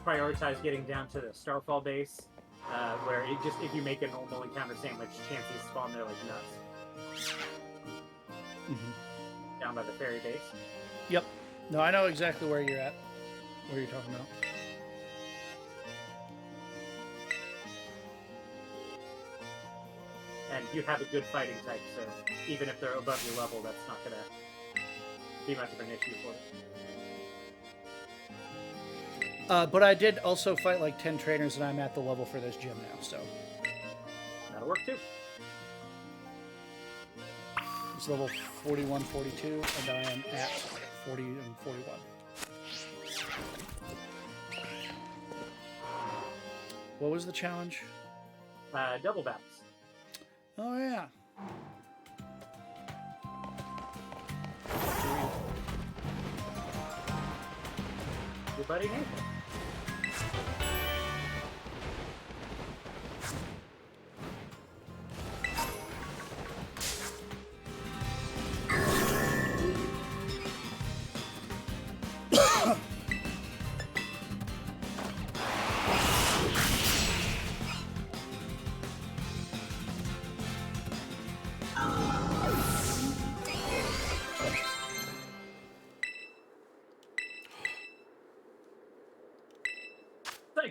prioritize getting down to the Starfall base, where it just if you make a normal encounter sandwich, chances spawn there like nuts. Down by the ferry base. Yep. No, I know exactly where you're at. What are you talking about? And you have a good fighting type, so even if they're above your level, that's not going to be much of an issue for you. But I did also fight like 10 trainers, and I'm at the level for this gym now, so. That'll work too. It's level 41, 42, and I am at 40 and 41. What was the challenge? Double bounce. Oh, yeah. Your buddy Nathan.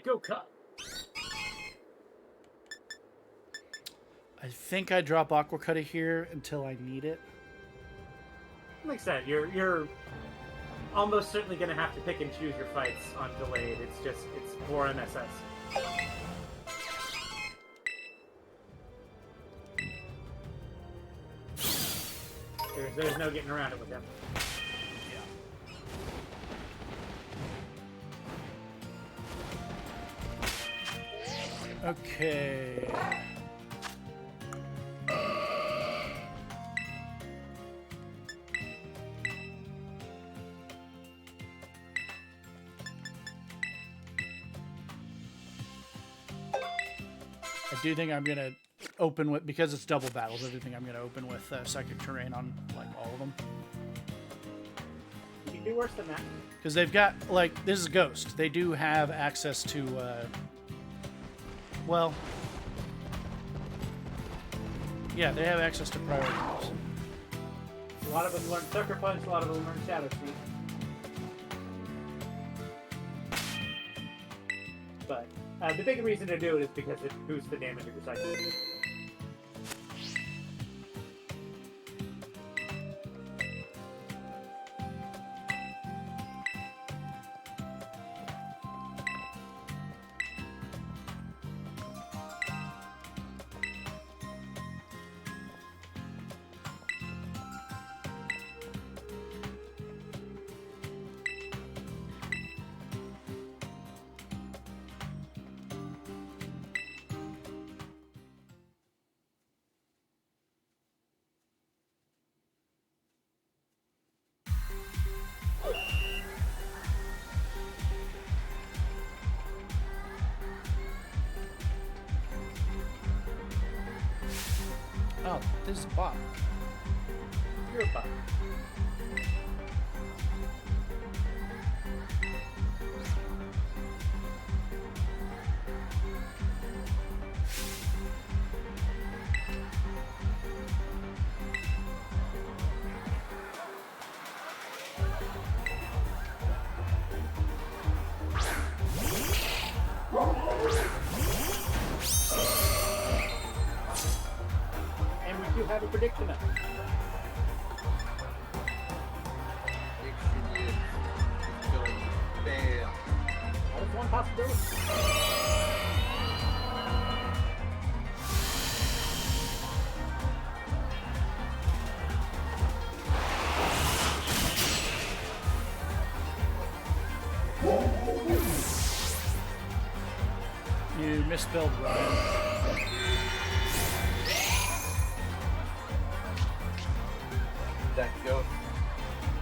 Psycho Cut. I think I drop Aqua Cutter here until I need it. Like I said, you're almost certainly going to have to pick and choose your fights on delayed. It's more MSS. There's no getting around it with him. Yeah. Okay. I do think I'm gonna open with, because it's double battles, I do think I'm gonna open with psychic terrain on like all of them. You can do worse than that. Because they've got, like, this is Ghost. They do have access to, well, yeah, they have access to priority moves. A lot of them learn Sucker Punch, a lot of them learn Shadow Sneak. But the big reason to do it is because it boosts the damage of your cycle. Oh, this is Bob. You're a bot. And we do have a prediction now. Bam. That is one possibility. You misspelled Ryan. That ghost.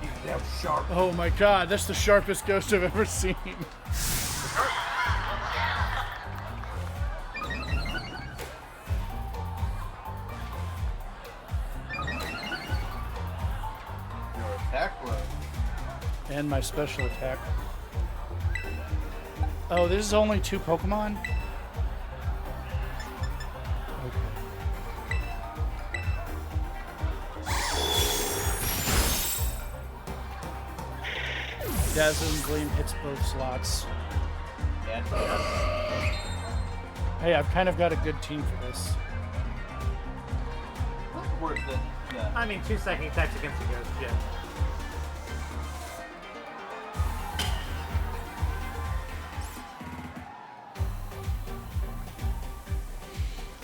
He's damn sharp. Oh my god, that's the sharpest ghost I've ever seen. Your attack was. And my special attack. Oh, this is only 2 Pokemon? Okay. Dazzling Gleam hits both slots. And Hey, I've kind of got a good team for this. worse than that. I mean, 2 second attacks against the ghost, yeah.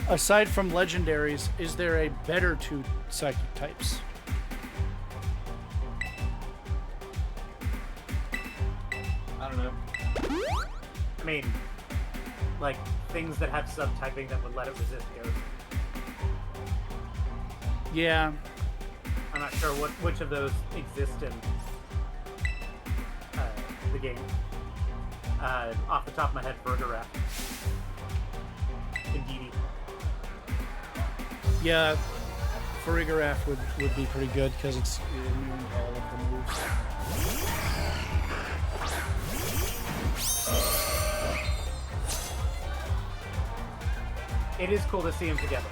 Aside from legendaries, is there a better 2 psychic types? I don't know. I mean, like, things that have subtyping that would let it resist ghost. Yeah. I'm not sure which of those exist in the game. Off the top of my head, Burger Indeedy. Yeah, Farigiraf would be pretty good because it's immune to all of the moves. It is cool to see them together.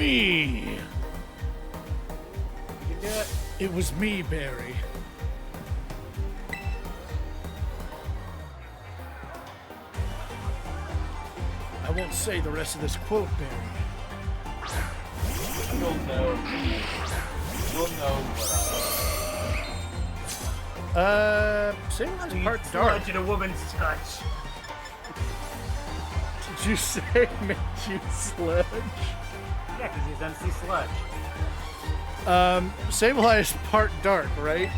me. You can do it. It was me, Barry. I won't say the rest of this quote, Barry. You'll know. You'll know what Sable's You part dark. sludge in a woman's touch. Did you say made you sludge? Yeah, because he's MC Sludge. Sableye is part dark, right?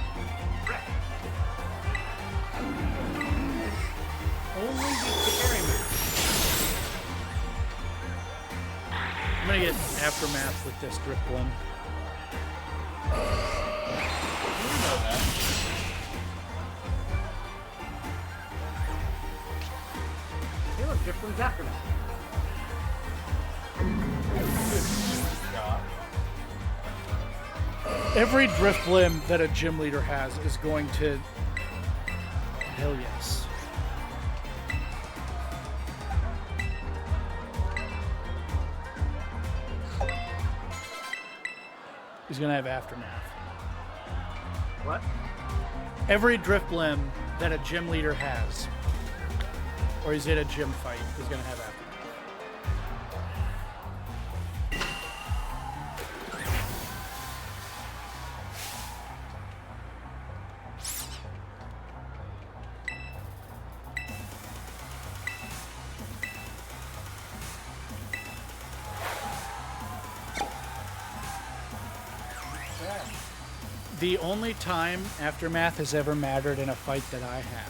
Only use the carry move. I'm gonna get Aftermath with this Drifblim. You know that. Hey, look, Drifblim's Aftermath. God. Every Drifblim that a gym leader has is going to... Hell yes. He's gonna have Aftermath. What? Every Drifblim that a gym leader has, or he's in a gym fight, is gonna have Aftermath. The only time Aftermath has ever mattered in a fight that I had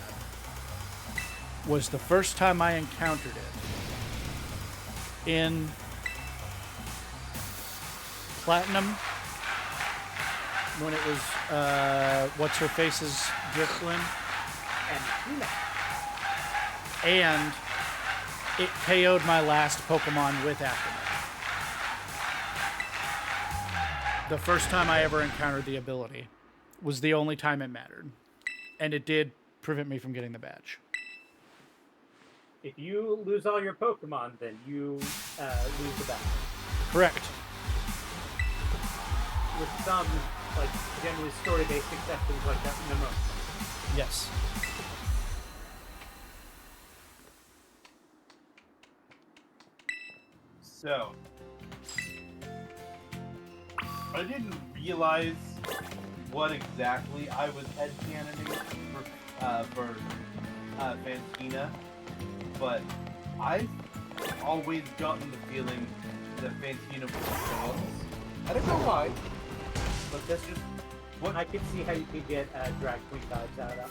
was the first time I encountered it in Platinum when it was what's-her-face's Drifblim, And Hina. and it KO'd my last Pokemon with Aftermath. The first time I ever encountered the ability was the only time it mattered. And it did prevent me from getting the badge. If you lose all your Pokemon, then you lose the battle. Correct. With some, like, generally story-based exceptions like that in the most. Yes. So, I didn't realize what exactly I was headcanoning for Fantina, but I've always gotten the feeling that Fantina was jealous. I don't know why, but that's just what I could see how you could get drag queen vibes out of that.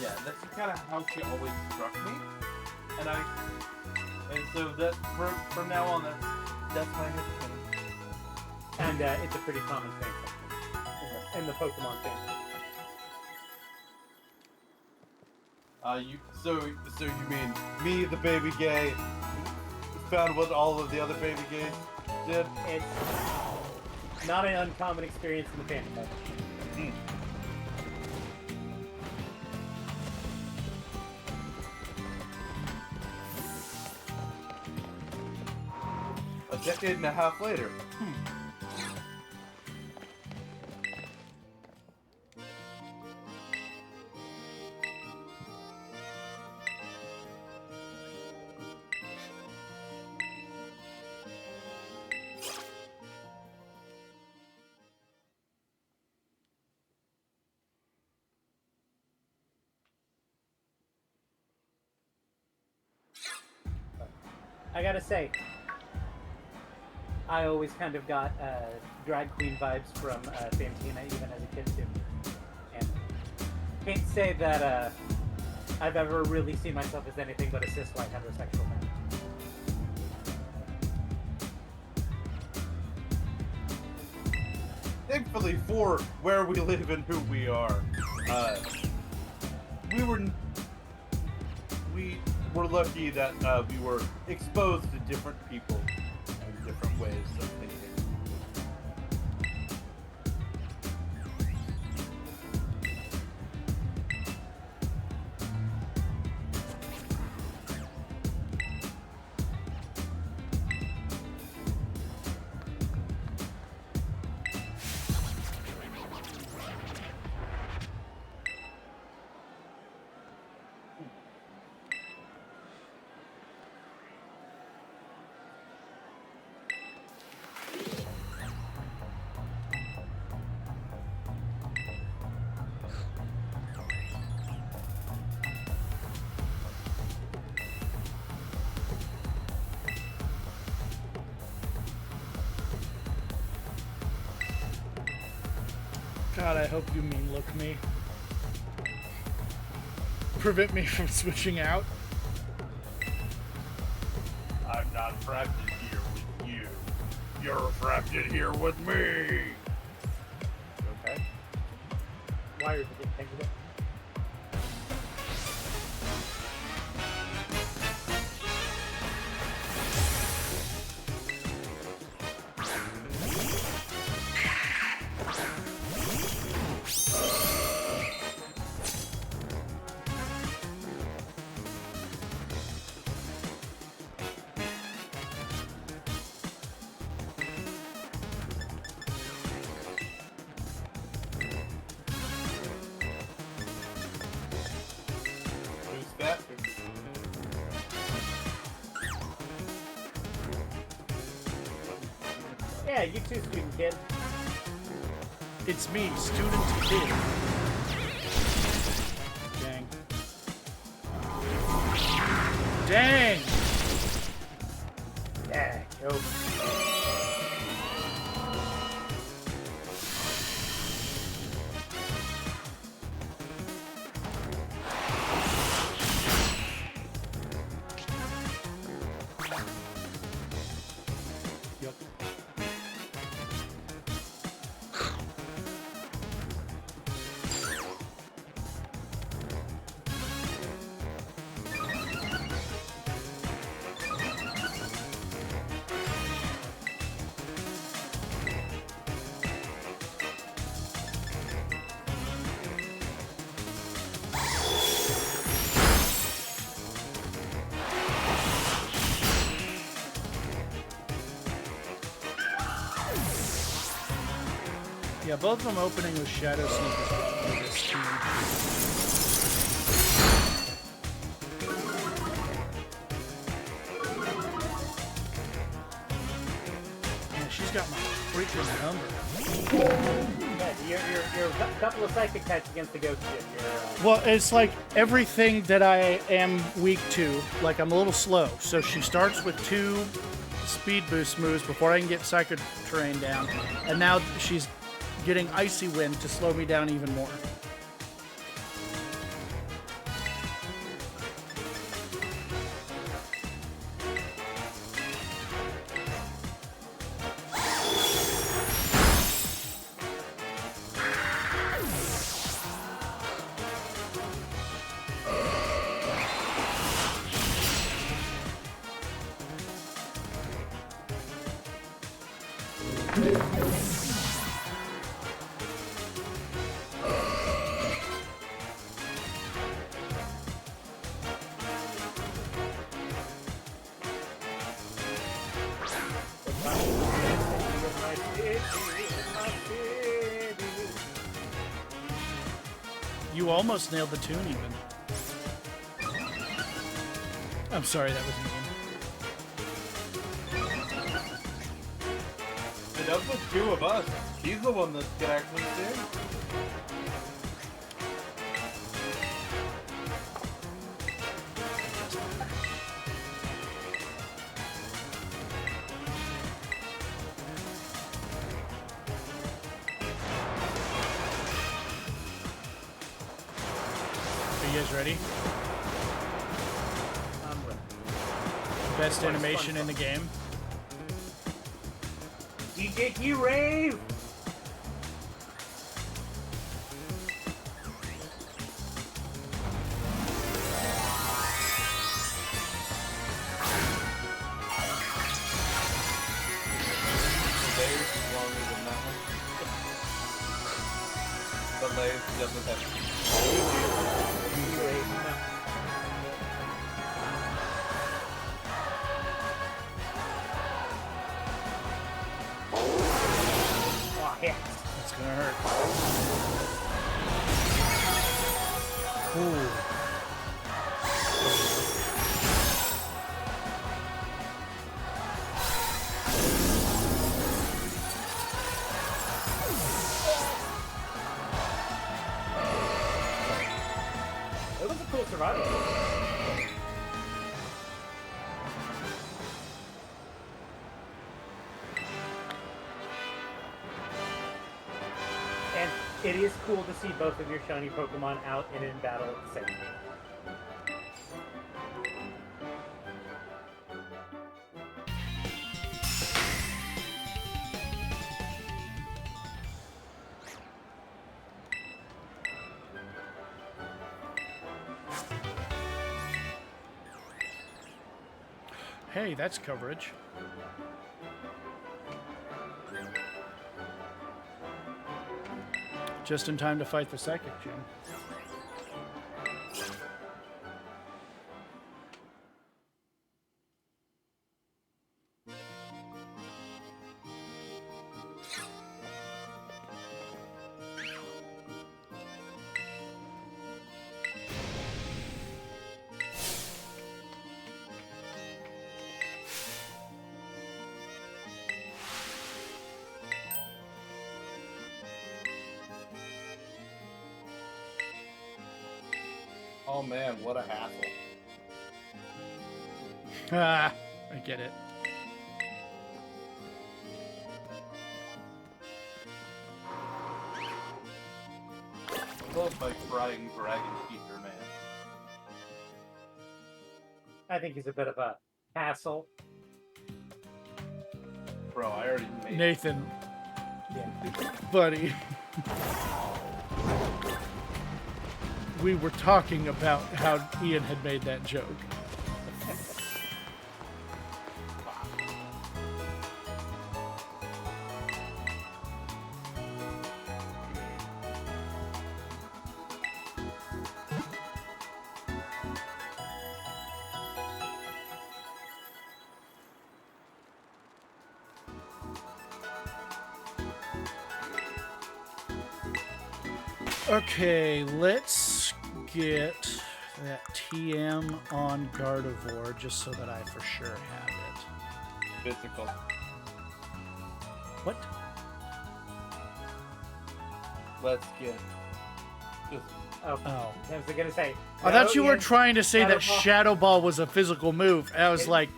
Yeah, that's kind of how she always struck me, and so that from now on, that's my headcanon. And it's a pretty common thing in the Pokemon family. So you mean me, the baby gay, found what all of the other baby gays did? It's not an uncommon experience in the fandom. A decade and a half later. I gotta say, I always kind of got drag queen vibes from Fantina, even as a kid too. And can't say that I've ever really seen myself as anything but a cis white heterosexual man. Thankfully for where we live and who we are, we were lucky that we were exposed to different people and different ways of thinking. God, I hope you mean look me. Prevent me from switching out. I'm not trapped in here with you. You're trapped in here with me. Okay. Wires are getting tangled up. Who's faster? Yeah, you too, student kid. It's me, student kid. Dang. Dang! Yeah, go. Yep. Yeah, both of them opening with Shadow Sneak is probably this team. Yeah, she's got my freaking number. Yeah, you're a couple of psychic types against the ghost ship. Well, it's like everything that I am weak to, like I'm a little slow. So she starts with 2 speed boost moves before I can get Psychic Terrain down. And now she's getting Icy Wind to slow me down even more. You almost nailed the tune even. I'm sorry, that was mean. It does with 2 of us. He's the one that can actually sing. Are you guys ready? I'm ready. Best animation in the game. DJQ rave! Layers is longer than that one. But layers doesn't have. Oh, yeah. That's gonna hurt. Ooh. It was a cool survival. And it is cool to see both of your shiny Pokemon out and in battle at the same time. Hey, that's coverage. Just in time to fight the Psychic Gym. Oh man, what a hassle. Ah, I get it. Love my frying dragon teacher, man. I think he's a bit of a hassle. Bro, I already made Nathan, Yeah. buddy. We were talking about how Ian had made that joke. Okay, let's get that TM on Gardevoir just so that I for sure have it. physical. What? Let's get just Oh, Oh. I was gonna say. I thought you were Ian, trying to say that Shadow Ball. Shadow Ball was a physical move. I was like,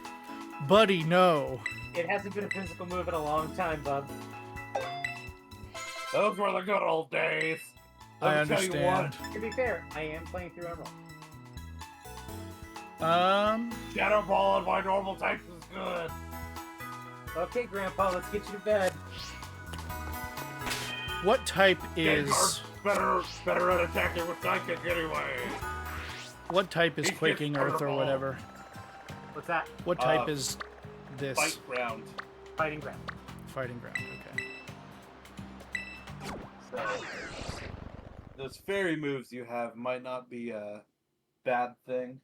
buddy, no. It hasn't been a physical move in a long time, bub. those were the good old days. I Let me tell you understand. To be fair, I am playing through Emerald. what, Shadow Ball and my normal types is good. Okay, Grandpa, let's get you to bed. What type Gengar's is better at attacking with Psychic anyway. what type is He Quaking gets Earth or Purple. whatever? What's that? What type is this? Fight round. Fighting ground. Fighting ground. Okay. So those fairy moves you have might not be a bad thing.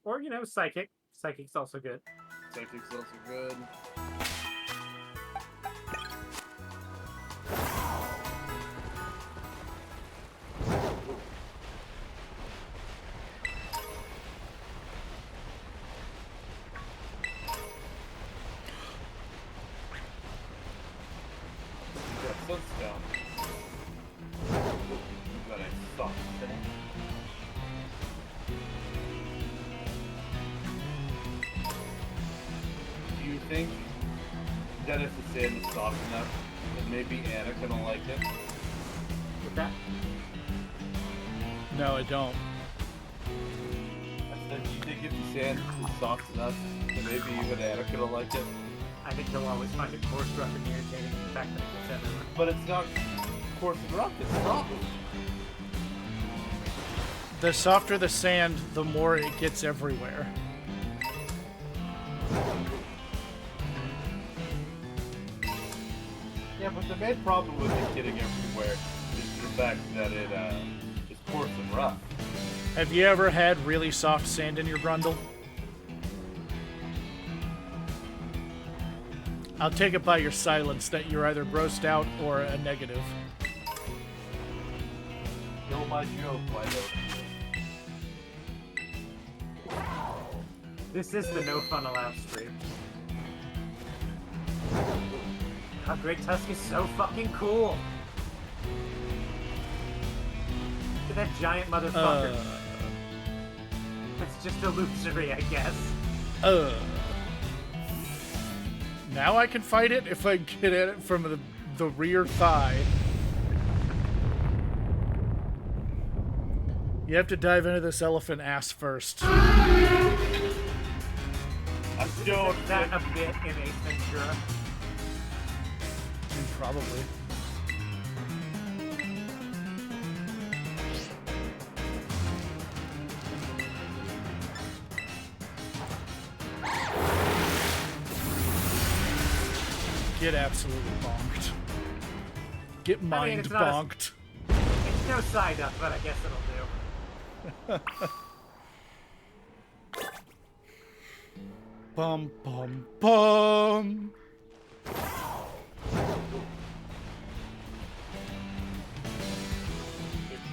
Or, you know, Psychic. Psychic's also good. Psychic's also good. Sunstone. Got a soft thing. Do you think that if the sand is soft enough, that maybe Anakin will like it? With that? No, I don't. I said, do you think if the sand is soft enough, that maybe even Anakin will like it? I think he'll always find it coarse, rough, and irritating. The fact that it gets everywhere. But it's not coarse and rough, it's soft. The softer the sand, the more it gets everywhere. Yeah, but the main problem with it getting everywhere is the fact that it is coarse and rough. Have you ever had really soft sand in your grundle? I'll take it by your silence that you're either grossed out or a negative. Kill my joke, why don't This is the no fun allowed stream. God, Great Tusk is so fucking cool. Look at that giant motherfucker. It's just illusory, I guess. Now I can fight it if I get at it from the the rear thigh. You have to dive into this elephant ass first. I'm still Is that a bit in Ace Ventura? Probably. Get absolutely bonked. Get mind it's not bonked. It's no side up, but I guess it'll do. Bum bum bum.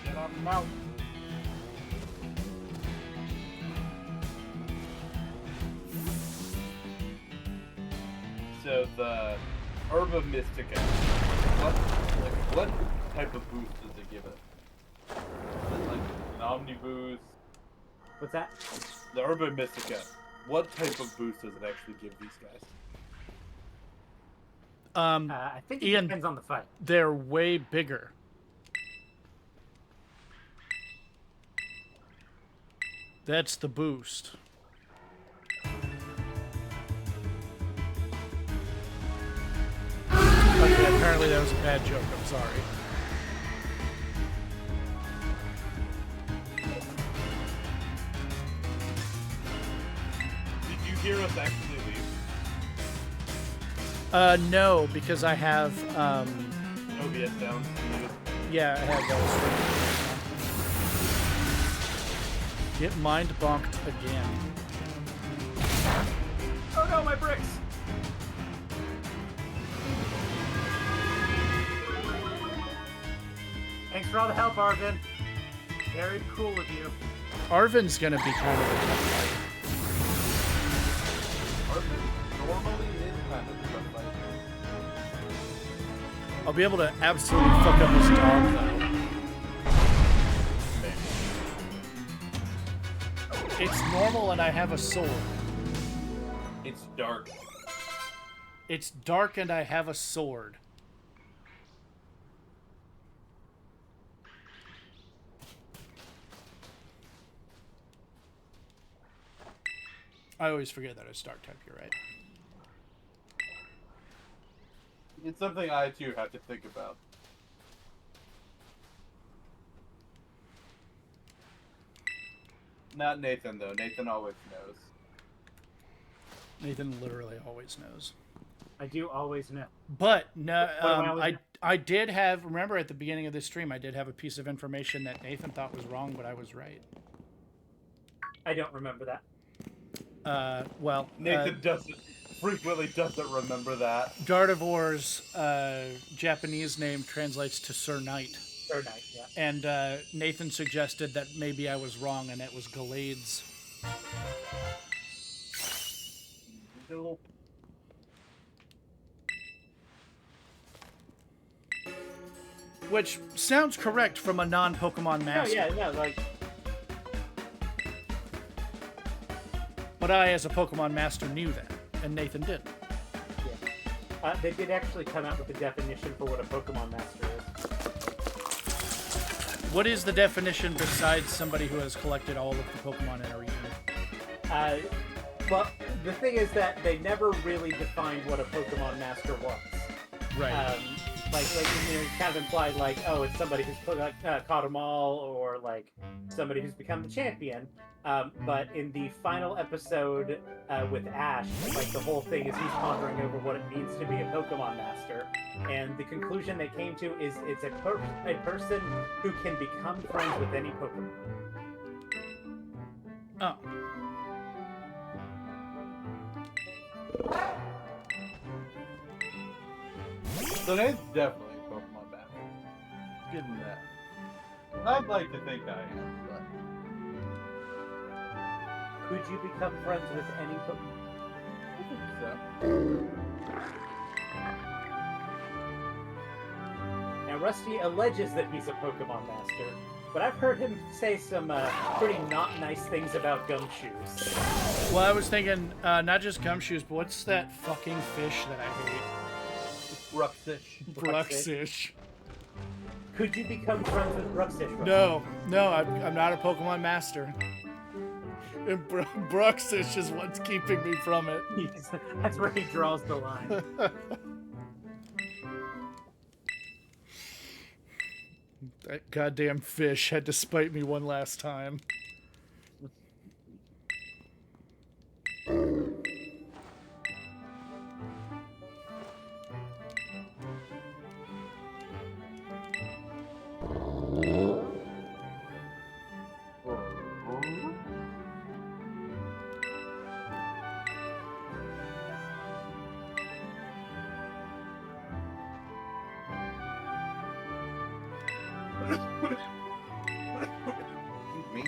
Get on the mountain. So the Herba Mystica, what type of boost does it give it? Is it like an Omni boost? What's that? The Herba Mystica, what type of boost does it actually give these guys? I think it Ian, depends on the fight. they're way bigger. That's the boost. Okay, apparently that was a bad joke. I'm sorry. Did you hear us actually leave? No, because I have, OBS down. yeah, I have those. Get mind bonked again. Oh no, my bricks! Thanks for all the help, Arvin. Very cool of you. Arvin's gonna be kind of a tough fight. Normally is kind of a tough fight. I'll be able to absolutely fuck up his dog, though. It's normal and I have a sword. It's dark. It's dark and I have a sword. I always forget that it's dark type, you're right. It's something I too have to think about. Not Nathan though. Nathan always knows. Nathan literally always knows. I do always know. But no, What do I always know? I did have, remember at the beginning of this stream, I did have a piece of information that Nathan thought was wrong, but I was right. I don't remember that. Well, Nathan frequently doesn't remember that. Gardevoir's Japanese name translates to Sir Knight. Or night, yeah. And Nathan suggested that maybe I was wrong and it was Galade's. Which sounds correct from a non-Pokemon No, master. yeah, no, like, But I, as a Pokemon master, knew that, and Nathan didn't. yeah. They did actually come out with a definition for what a Pokemon master is. What is the definition besides somebody who has collected all of the Pokemon in a region? Well, the thing is that they never really defined what a Pokemon master was. Right. Like you know, kind of implied like, oh, it's somebody who's caught them all, or like somebody who's become the champion. But in the final episode with Ash, like the whole thing is he's pondering over what it means to be a Pokemon master, and the conclusion they came to is it's a person who can become friends with any Pokemon. Oh. So Nathan's definitely a Pokemon master. Give him that. I'd like to think I am, but Could you become friends with any Pokemon? I think so. Now, Rusty alleges that he's a Pokemon master, but I've heard him say some pretty not nice things about gumshoes. Well, I was thinking not just gumshoes, but what's that fucking fish that I hate? Bruxish. Bruxish. Could you become friends with Bruxish? No, I'm not a Pokemon master. And Bruxish is what's keeping me from it. That's where he draws the line. That goddamn fish had to spite me one last time. Me?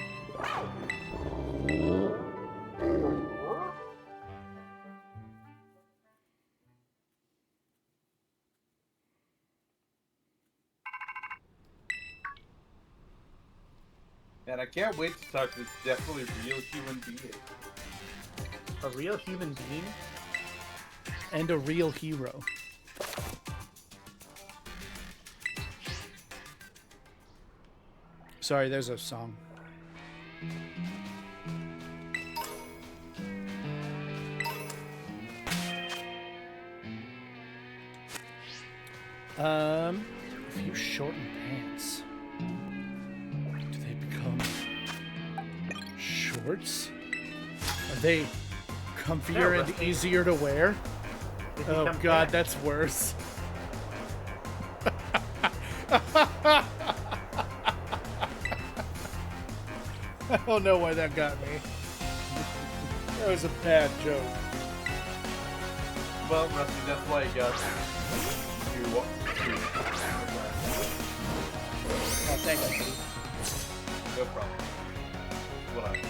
And I can't wait to talk to this definitely real human being. A real human being? And a real hero. Sorry, there's a song. If you shorten pants, do they become shorts? Are they comfier and easier to wear? Oh god, that's worse. I don't know why that got me. That was a bad joke. Well, Rusty, that's why you got you. Oh, thank you. No problem. What I'm here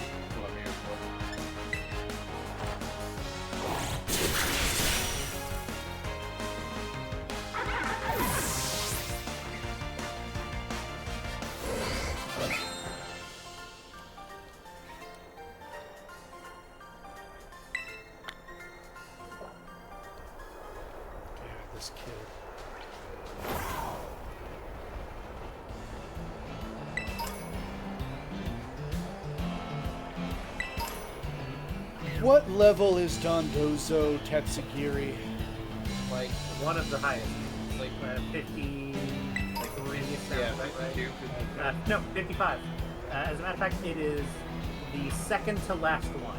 for. This kid. What level is Dondozo Tatsugiri? Like one of the highest. Like 50. Like Yeah, right? 52. No, 55. As a matter of fact, it is the second to last one.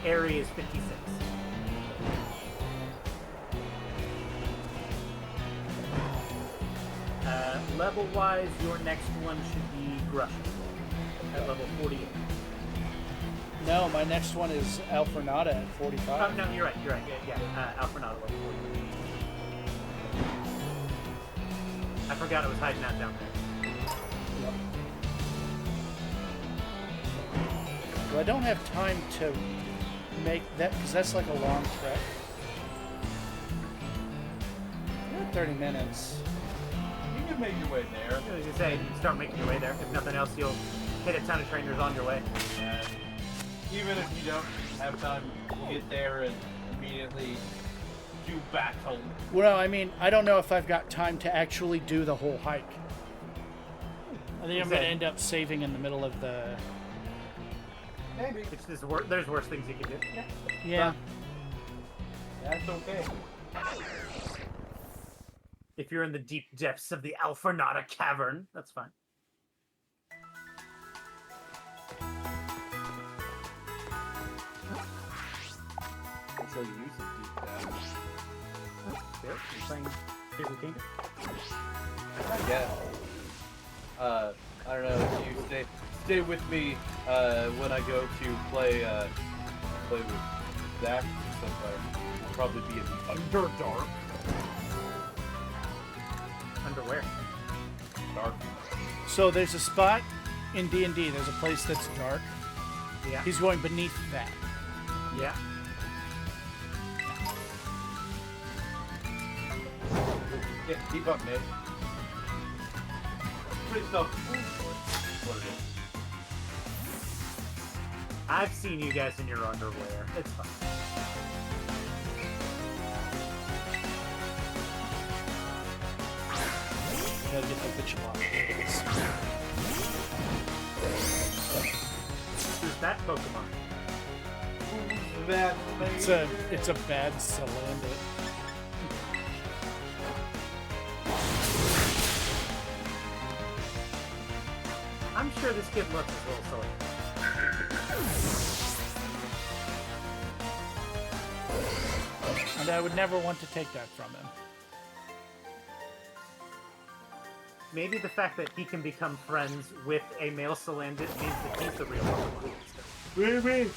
Area is 56. Level-wise, your next one should be Grush at level 48. No, my next one is Alfrenata at 45. Oh, no, you're right. Yeah, Alfrenata level 48. I forgot it was hiding out down there. Yep. Well, I don't have time to make that, because that's like a long trek. 30 minutes. You can make your way there. I was gonna say, start making your way there. If nothing else, you'll hit a ton of trainers on your way. Even if you don't have time to get there and immediately do battle. Well, I mean, I don't know if I've got time to actually do the whole hike. I think I'm going to end up saving in the middle of the... Maybe. There's worse things you can do. Yeah. That's okay. If you're in the deep depths of the Alfrenata cavern, that's fine. So you use some deep down. You're playing Tears of the Kingdom? I guess. I don't know. You stay with me when I go to play with Zach. I'll probably be in the Underdark. Underwear. Dark. So there's a spot in D&D, there's a place that's dark. Yeah. He's going beneath that. Yeah. Yeah, keep up, Nick. Pretty self-explanatory. What it is. I've seen you guys in your underwear. It's fine. Gotta get the Bichilon. Who's that Pokemon? Who's that lady? It's a bad Salandit. I'm sure this kid looks a little silly. And I would never want to take that from him. Maybe the fact that he can become friends with a male Salandit means that he's the real Pokemon. Baby!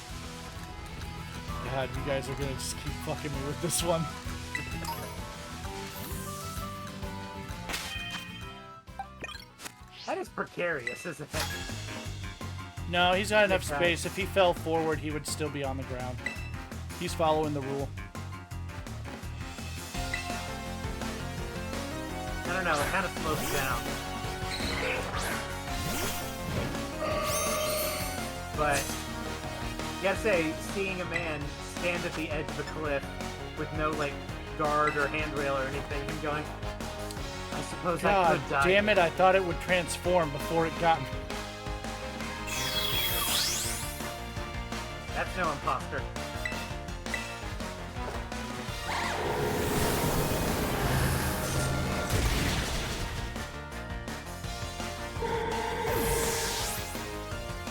God, you guys are gonna just keep fucking me with this one. That is precarious, isn't it? No, he's got enough Okay. space. If he fell forward, he would still be on the ground. He's following the rule. I don't know, it kind of slows you down. But, you gotta say, seeing a man stand at the edge of a cliff with no, like, guard or handrail or anything, him going, I suppose I God could die. damn it, I thought it would transform before it got me. That's no imposter.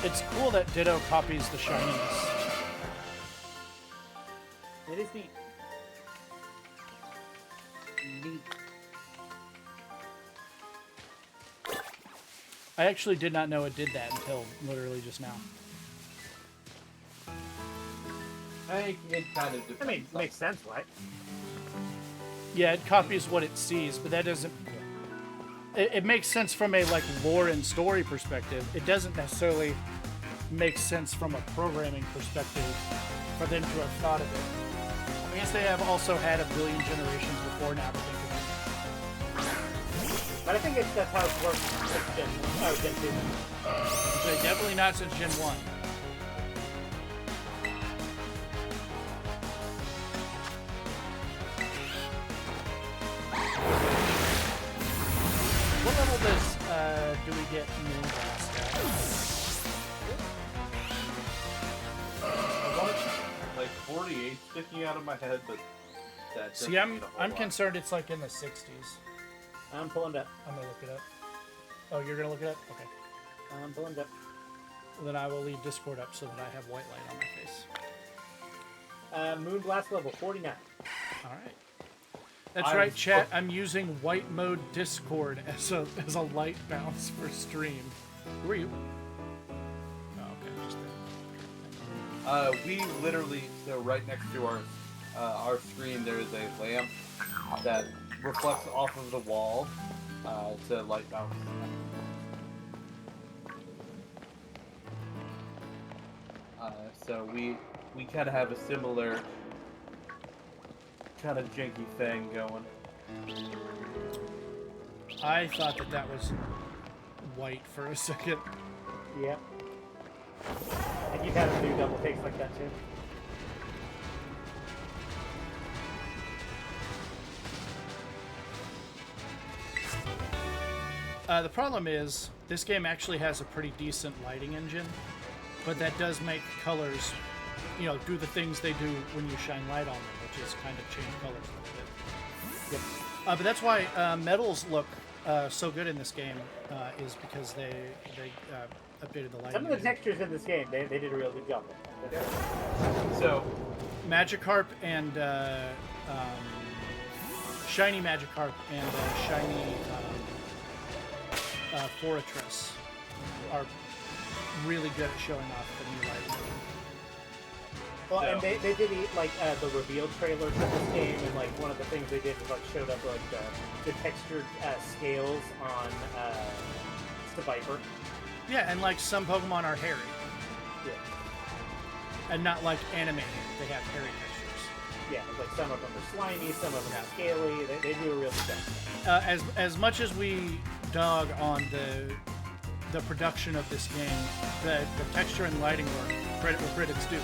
It's cool that Ditto copies the shininess. It is neat. Neat. I actually did not know it did that until literally just now. I think it kind of depends. I mean, makes sense, right? Yeah, it copies what it sees, but that doesn't... It makes sense from a, like, lore and story perspective. It doesn't necessarily make sense from a programming perspective for them to have thought of it. I guess they have also had a billion generations before now to think of it. But I think that's how it works since Gen 2. So definitely not since Gen 1. What level do we get Moonblast at? I want like 48 sticking out of my head, but that See, doesn't mean a whole I'm lot. concerned it's like in the 60s. I'm pulling up. I'm gonna look it up. Oh, you're gonna look it up? Okay. I'm pulling up. Well, then I will leave Discord up so that I have white light on my face. Moonblast level 49. All right. That's I right, was chat. I'm using white mode Discord as a light bounce for stream. Who are you? Oh, okay, just there. We literally, so right next to our screen, there is a lamp that reflects off of the wall to light bounce. So we kind of have a similar kind of janky thing going. I thought that was white for a second. Yep. And you've had to do double takes like that too. The problem is, this game actually has a pretty decent lighting engine, but that does make colors, do the things they do when you shine light on them, which is kind of change colors a little bit. Yep. But that's why metals look so good in this game, is because they updated the lighting. Some of the engine. textures in this game, they did a real good job. So Magikarp and shiny Magikarp and shiny Fortress are really good at showing off the new lighting. Well, So- and they did the reveal trailers for this game, and like one of the things they did was showed up the textured scales on Viper. Yeah, and like some Pokemon are hairy, Yeah. and not like anime hair. They have hairy textures. Yeah, like some of them are slimy, some of them are scaly. They do a real good job. As much as we dog on the production of this game, the texture and lighting work, credit where credit's due.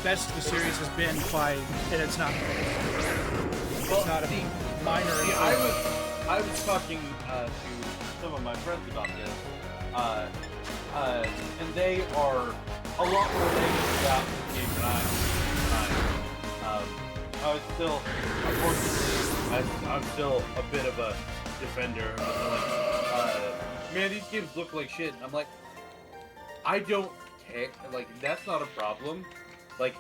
Best the series has been by, and it's not. It's not a minor. See, I was talking to some of my friends about this, and they are a lot more negative about this game than I am. I was still, unfortunately, I'm still a bit of a defender. Man, these games look like shit. And I'm like, I don't care. Like, that's not a problem. Like,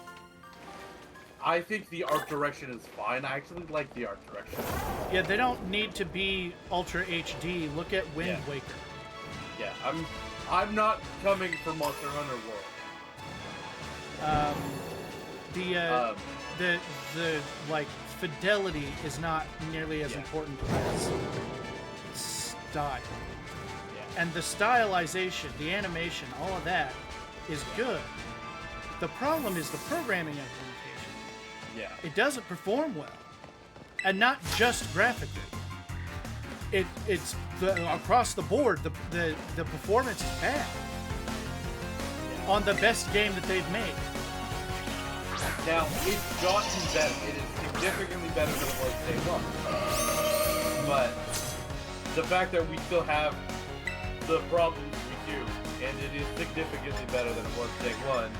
I think the art direction is fine. I actually like the art direction. Yeah, they don't need to be Ultra HD. Look at Wind Waker. Yeah, I'm not coming for Monster Hunter World. The like fidelity is not nearly as important as style. Yeah. And the stylization, the animation, all of that is good. The problem is the programming implementation. Yeah. It doesn't perform well. And not just graphically. It's across the board, the performance is bad. Yeah. On the best game that they've made. Now, it's gotten better. It is significantly better than it was day one. But the fact that we still have the problems we do, and it is significantly better than it was day one,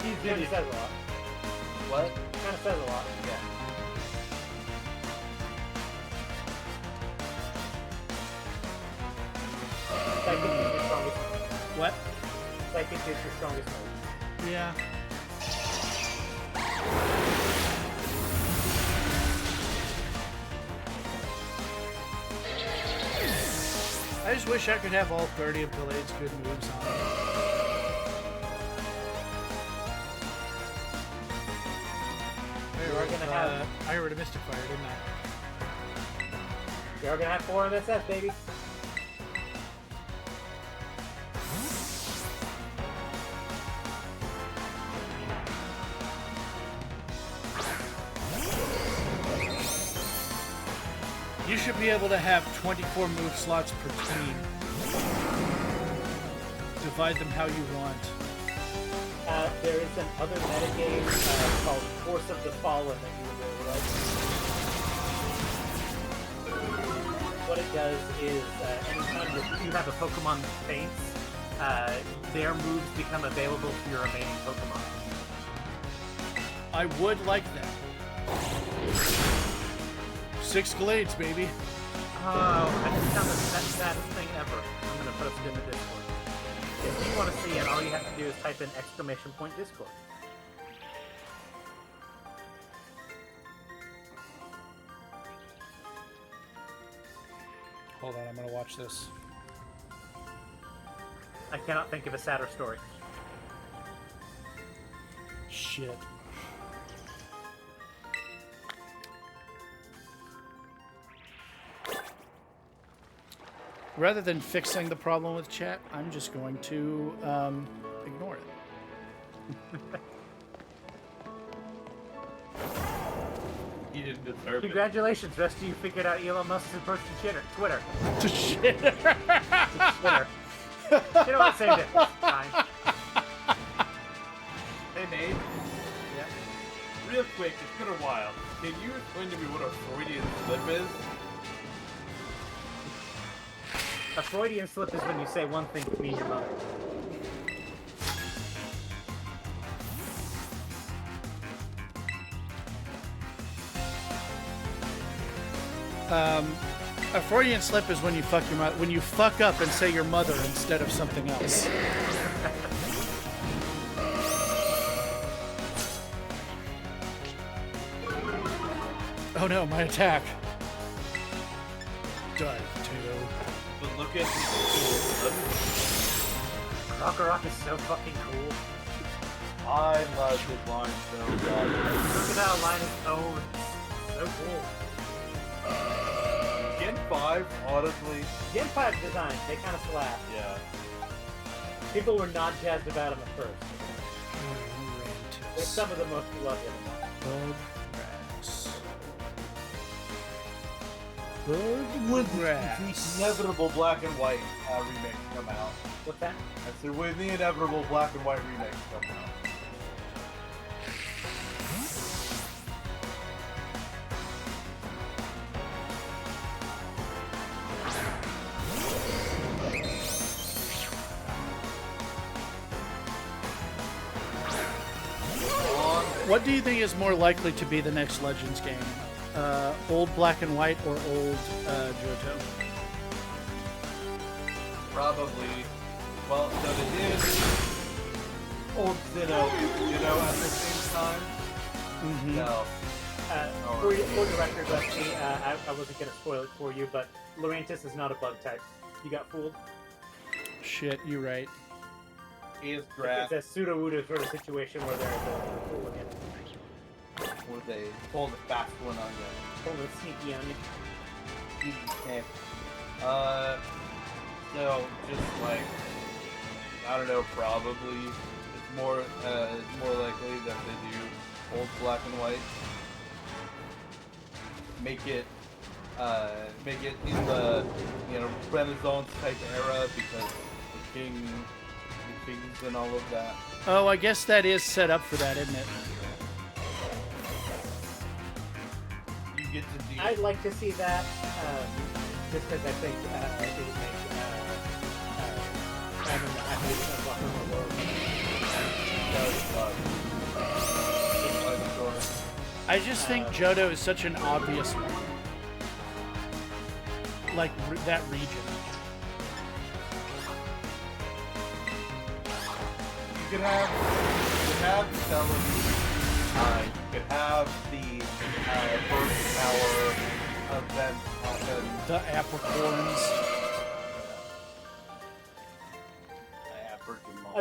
kind of says a lot. What? Kind of says a lot. Yeah. Psychic is your strongest mode. What? Psychic is your strongest mode. Yeah. I just wish I could have all 30 of Galade's good moves on it. I heard a Mystifier, didn't I? You're gonna have 4 MSS, baby. You should be able to have 24 move slots per team. Divide them how you want. There is an other metagame called Force of the Fallen that you would really like. What it does is, anytime that you have a Pokemon that faints, their moves become available to your remaining Pokemon. I would like that. 6 Galades, baby. Oh, I just found the saddest thing ever. I'm gonna post it in the Discord. If you want to see it, all you have to do is type in !Discord. Hold on, I'm gonna watch this. I cannot think of a sadder story. Shit. Rather than fixing the problem with chat, I'm just going to ignore it. He didn't deserve it. Congratulations, rest of you figured out Elon Musk's approach to Twitter. To shit. To Twitter. You know what? Saved it. Fine. Hey, Nate. Yeah. Real quick, it's been a while. Can you explain to me what a Freudian slip is? A Freudian slip is when you say one thing to mean your mother. A Freudian slip is when you fuck your when you fuck up and say your mother instead of something else. Oh no, my attack. Dive, potato. But look at Rock is so fucking cool. I love his line so bad. Look at how line is owned. So cool. Gen 5, honestly. Gen 5 design, they kind of slap. Yeah. People were not jazzed about them at first. They're some of the most beloved When the inevitable black and white remakes come out. What's that? I said when the inevitable black and white remakes come out. What do you think is more likely to be the next Legends game? Old Black and White or old Johto? Probably. Well, so they did old Sinnoh, at the same time. Mm-hmm. No. For the record, Rusty, I wasn't going to spoil it for you, but Lurantis is not a bug type. You got fooled? Shit, you're right. He is grass. It's a pseudo-Wudo sort of situation where they're fooling it. Where they pulled a fast one on you. Pulled a sneaky on you. Okay. So just like I don't know, probably it's more likely that they do old Black and White. Make it in the Renaissance type era because the kings and all of that. Oh, I guess that is set up for that, isn't it? You get to do. I'd like to see that, just because I think it would make I just think Johto is such an obvious one. Like that region. You could have the Celebi, you could have the Burst Power event happen. The Apricorns.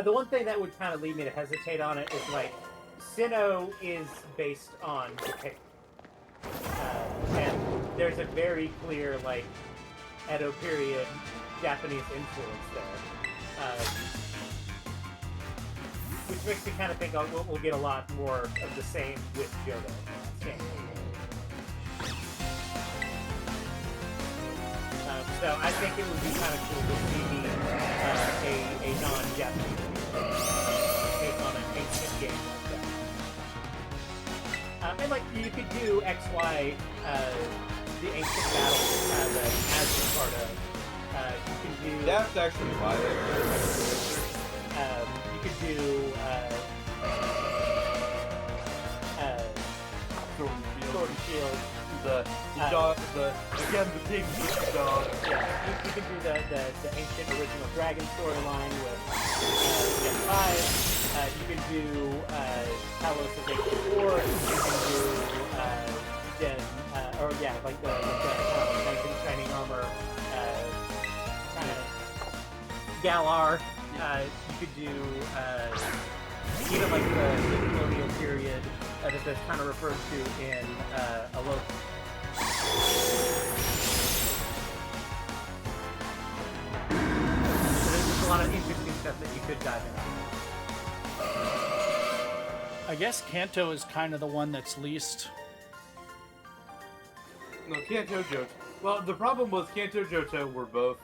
The one thing that would kind of lead me to hesitate on it is like, Sinnoh is based on Japan. And there's a very clear, like, Edo period Japanese influence there. Which makes me kind of think we'll get a lot more of the same with Johto. So I think it would be kind of cool to see a non-Japanese take on an ancient game like that. And like you could do XY, the ancient battles as part of. You can do. That's actually why you could do. Sword and Shield. The dog, the pig with the dog. Yeah, you can do the ancient original Dragon storyline with Gen 5. You can do Talos of Ancient War. You can do like the Knights in Shining Armor, kind of Galar. You could do even like the colonial period that's kind of referred to in Aloha. So there's a lot of interesting stuff that you could dive into. I guess Kanto is kind of the one that's least. No, Kanto Johto. Well, the problem was Kanto Johto were both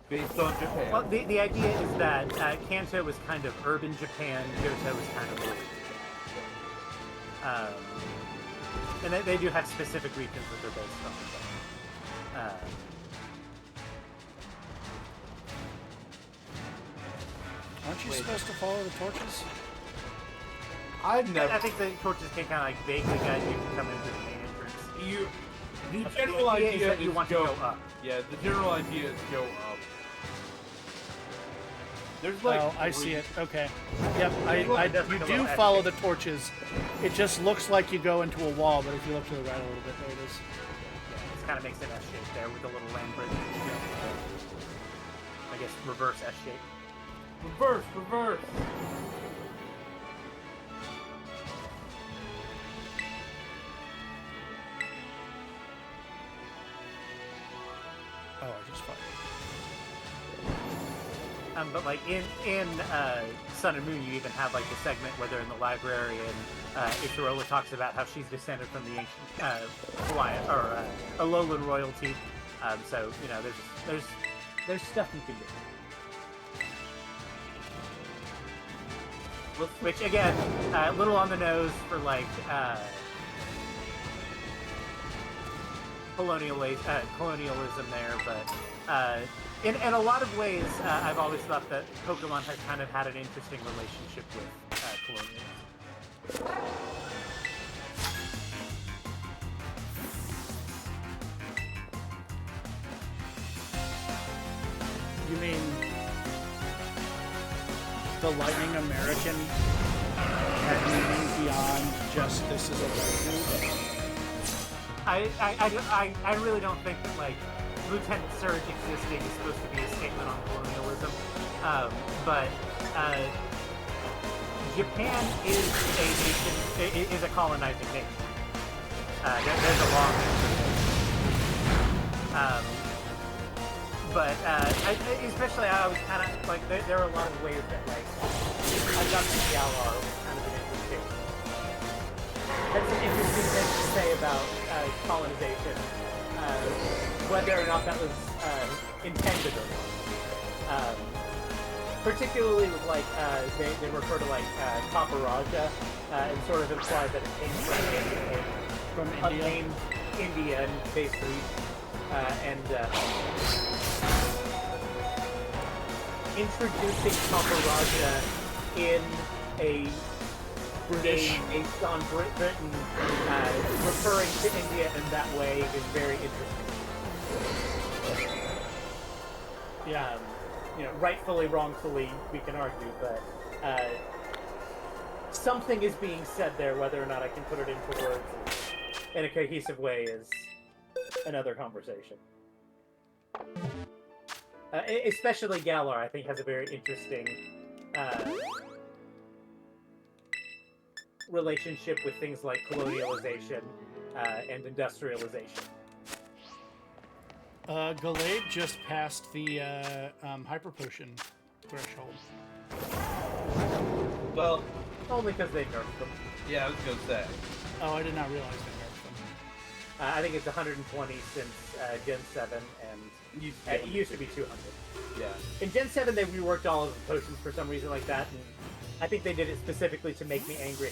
based on Japan. Well, the idea is that Kanto was kind of urban Japan, Johto was kind of rural. And they do have specific regions that they're based on. Aren't you supposed to follow the torches? I've never. I think the torches can kind of like vaguely guide you to come into the main entrance. The general idea is that you want to go up. Yeah, the general idea is go up. There's like. Oh, I see it. Okay. Yep. You do S follow shape. the torches. It just looks like you go into a wall, but if you look to the right a little bit, there it is. This kind of makes an S shape there with a little land bridge. I guess reverse S shape. Reverse. Oh, I just fired. But like in Sun and Moon, you even have like the segment where they're in the library and Ichirola talks about how she's descended from the ancient Hawaiian or Alolan royalty. So you know, there's stuff you can do. Which again, a little on the nose for like colonialism there, but in a lot of ways, I've always thought that Pokemon has kind of had an interesting relationship with colonialism. You mean the Lightning American had meaning beyond just this is a lightning? I really don't think that, like, Lieutenant Surge existing is supposed to be a statement on colonialism. But Japan is a nation, is a colonizing nation. There's a long history. But especially I was kind of like there are a lot of ways that like adopting Galar was kind of an interesting. That's an interesting thing to say about colonization, whether or not that was intended or not. Particularly with like they refer to like Cobrastryke and sort of imply that it came from From India? unnamed India and basically introducing Cobrastryke in a British. game based on Britain, referring to India in that way is very interesting. Yeah. You know, rightfully, wrongfully, we can argue, but something is being said there. Whether or not I can put it into words in a cohesive way is another conversation. Especially Galar, I think, has a very interesting relationship with things like colonialization and industrialization. Gallade just passed the hyper potion threshold. Well, Only because they nerfed them. yeah, I was gonna say. Oh, I did not realize they nerfed them. I think it's 120 since Gen 7, and it used to be 200. Yeah. In Gen 7, they reworked all of the potions for some reason like that, and I think they did it specifically to make me angry,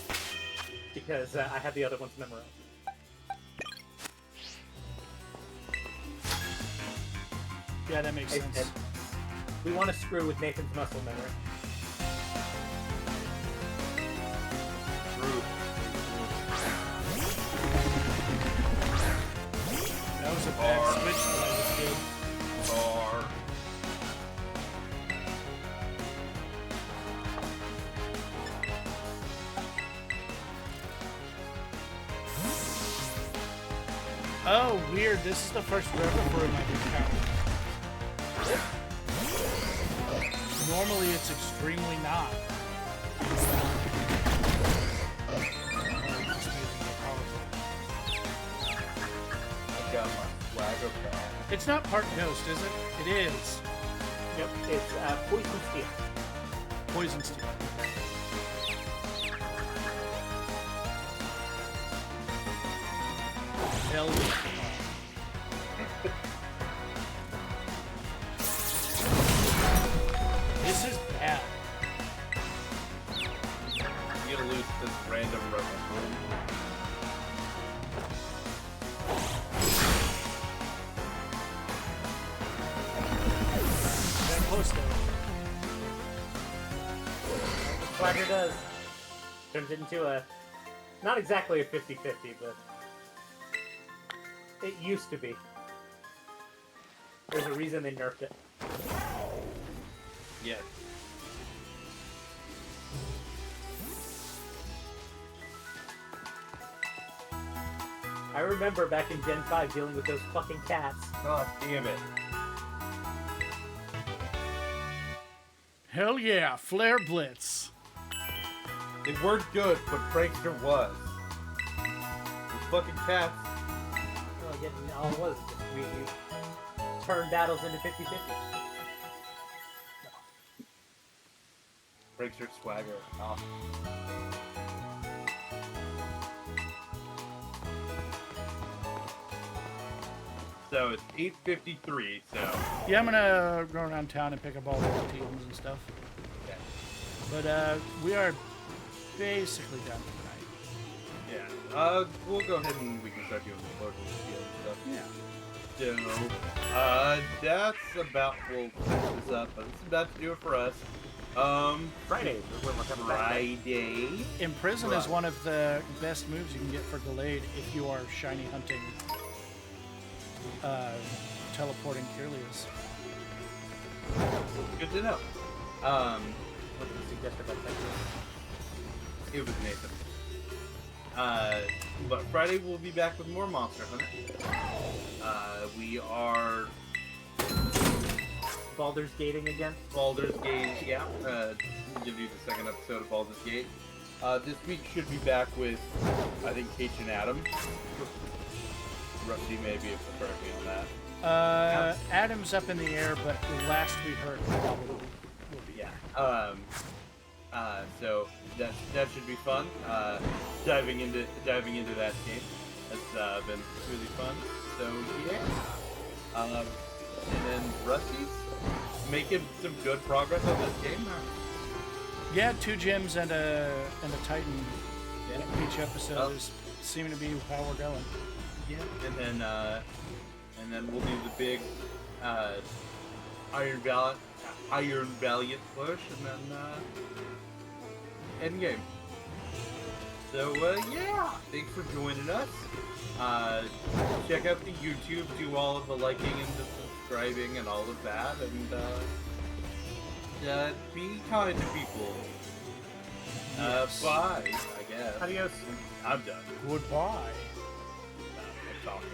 because I had the other ones memorized. Yeah, that makes sense. And we want to screw with Nathan's muscle memory. True. That was a bad switch that I just did. Bar. Oh, weird. This is the first river room I've encountered. Normally it's extremely not. I got my swagger back. It's not part ghost, is it? It is. Yep, it's Poison Steel. Poison steel. Hell yeah. This is bad. You gotta lose this random rubber. That close though. Swagger does. Turns it into a, not exactly a 50-50, but it used to be. There's a reason they nerfed it. Yes. I remember back in Gen 5 dealing with those fucking cats. God damn it. Hell yeah, Flare Blitz. They weren't good, but Prankster was. Those fucking cats. Well, yeah, all it was just we turned battles into 50-50. Prankster swagger. Oh. So it's 8:53. So Yeah, I'm gonna go around town and pick up all the teams and stuff. yeah. But we are basically done for Yeah. We'll go ahead and we can start doing the local field stuff. tonight. So, that's about, we'll finish this up, but it's about to do it for us. Friday is when we're coming back. Friday. Imprison is one of the best moves you can get for Gallade if you are shiny hunting teleporting Kirlias. Good to know. What did you suggest about that? It was Nathan. But Friday we'll be back with more Monster Hunter. We are Baldur's Gating again? Baldur's Gate, yeah. We'll give you the second episode of Baldur's Gate. This week should be back with, I think, Kate and Adam. Rusty may be able to correct me on that. Adam's up in the air, but last we heard, probably will be. Yeah. So that should be fun. Diving into that game. That's been really fun. So yeah. And then Rusty's making some good progress on this game. Yeah, 2 gyms and a Titan. Yeah. Each episode is seeming to be how we're going. Yeah. And then we'll do the big Iron Valiant push, and then end game. So yeah, thanks for joining us. Check out the YouTube, do all of the liking and the subscribing and all of that, and be kind to people. Yes. Bye, I guess. Adios. I'm done. Goodbye. I'm talking.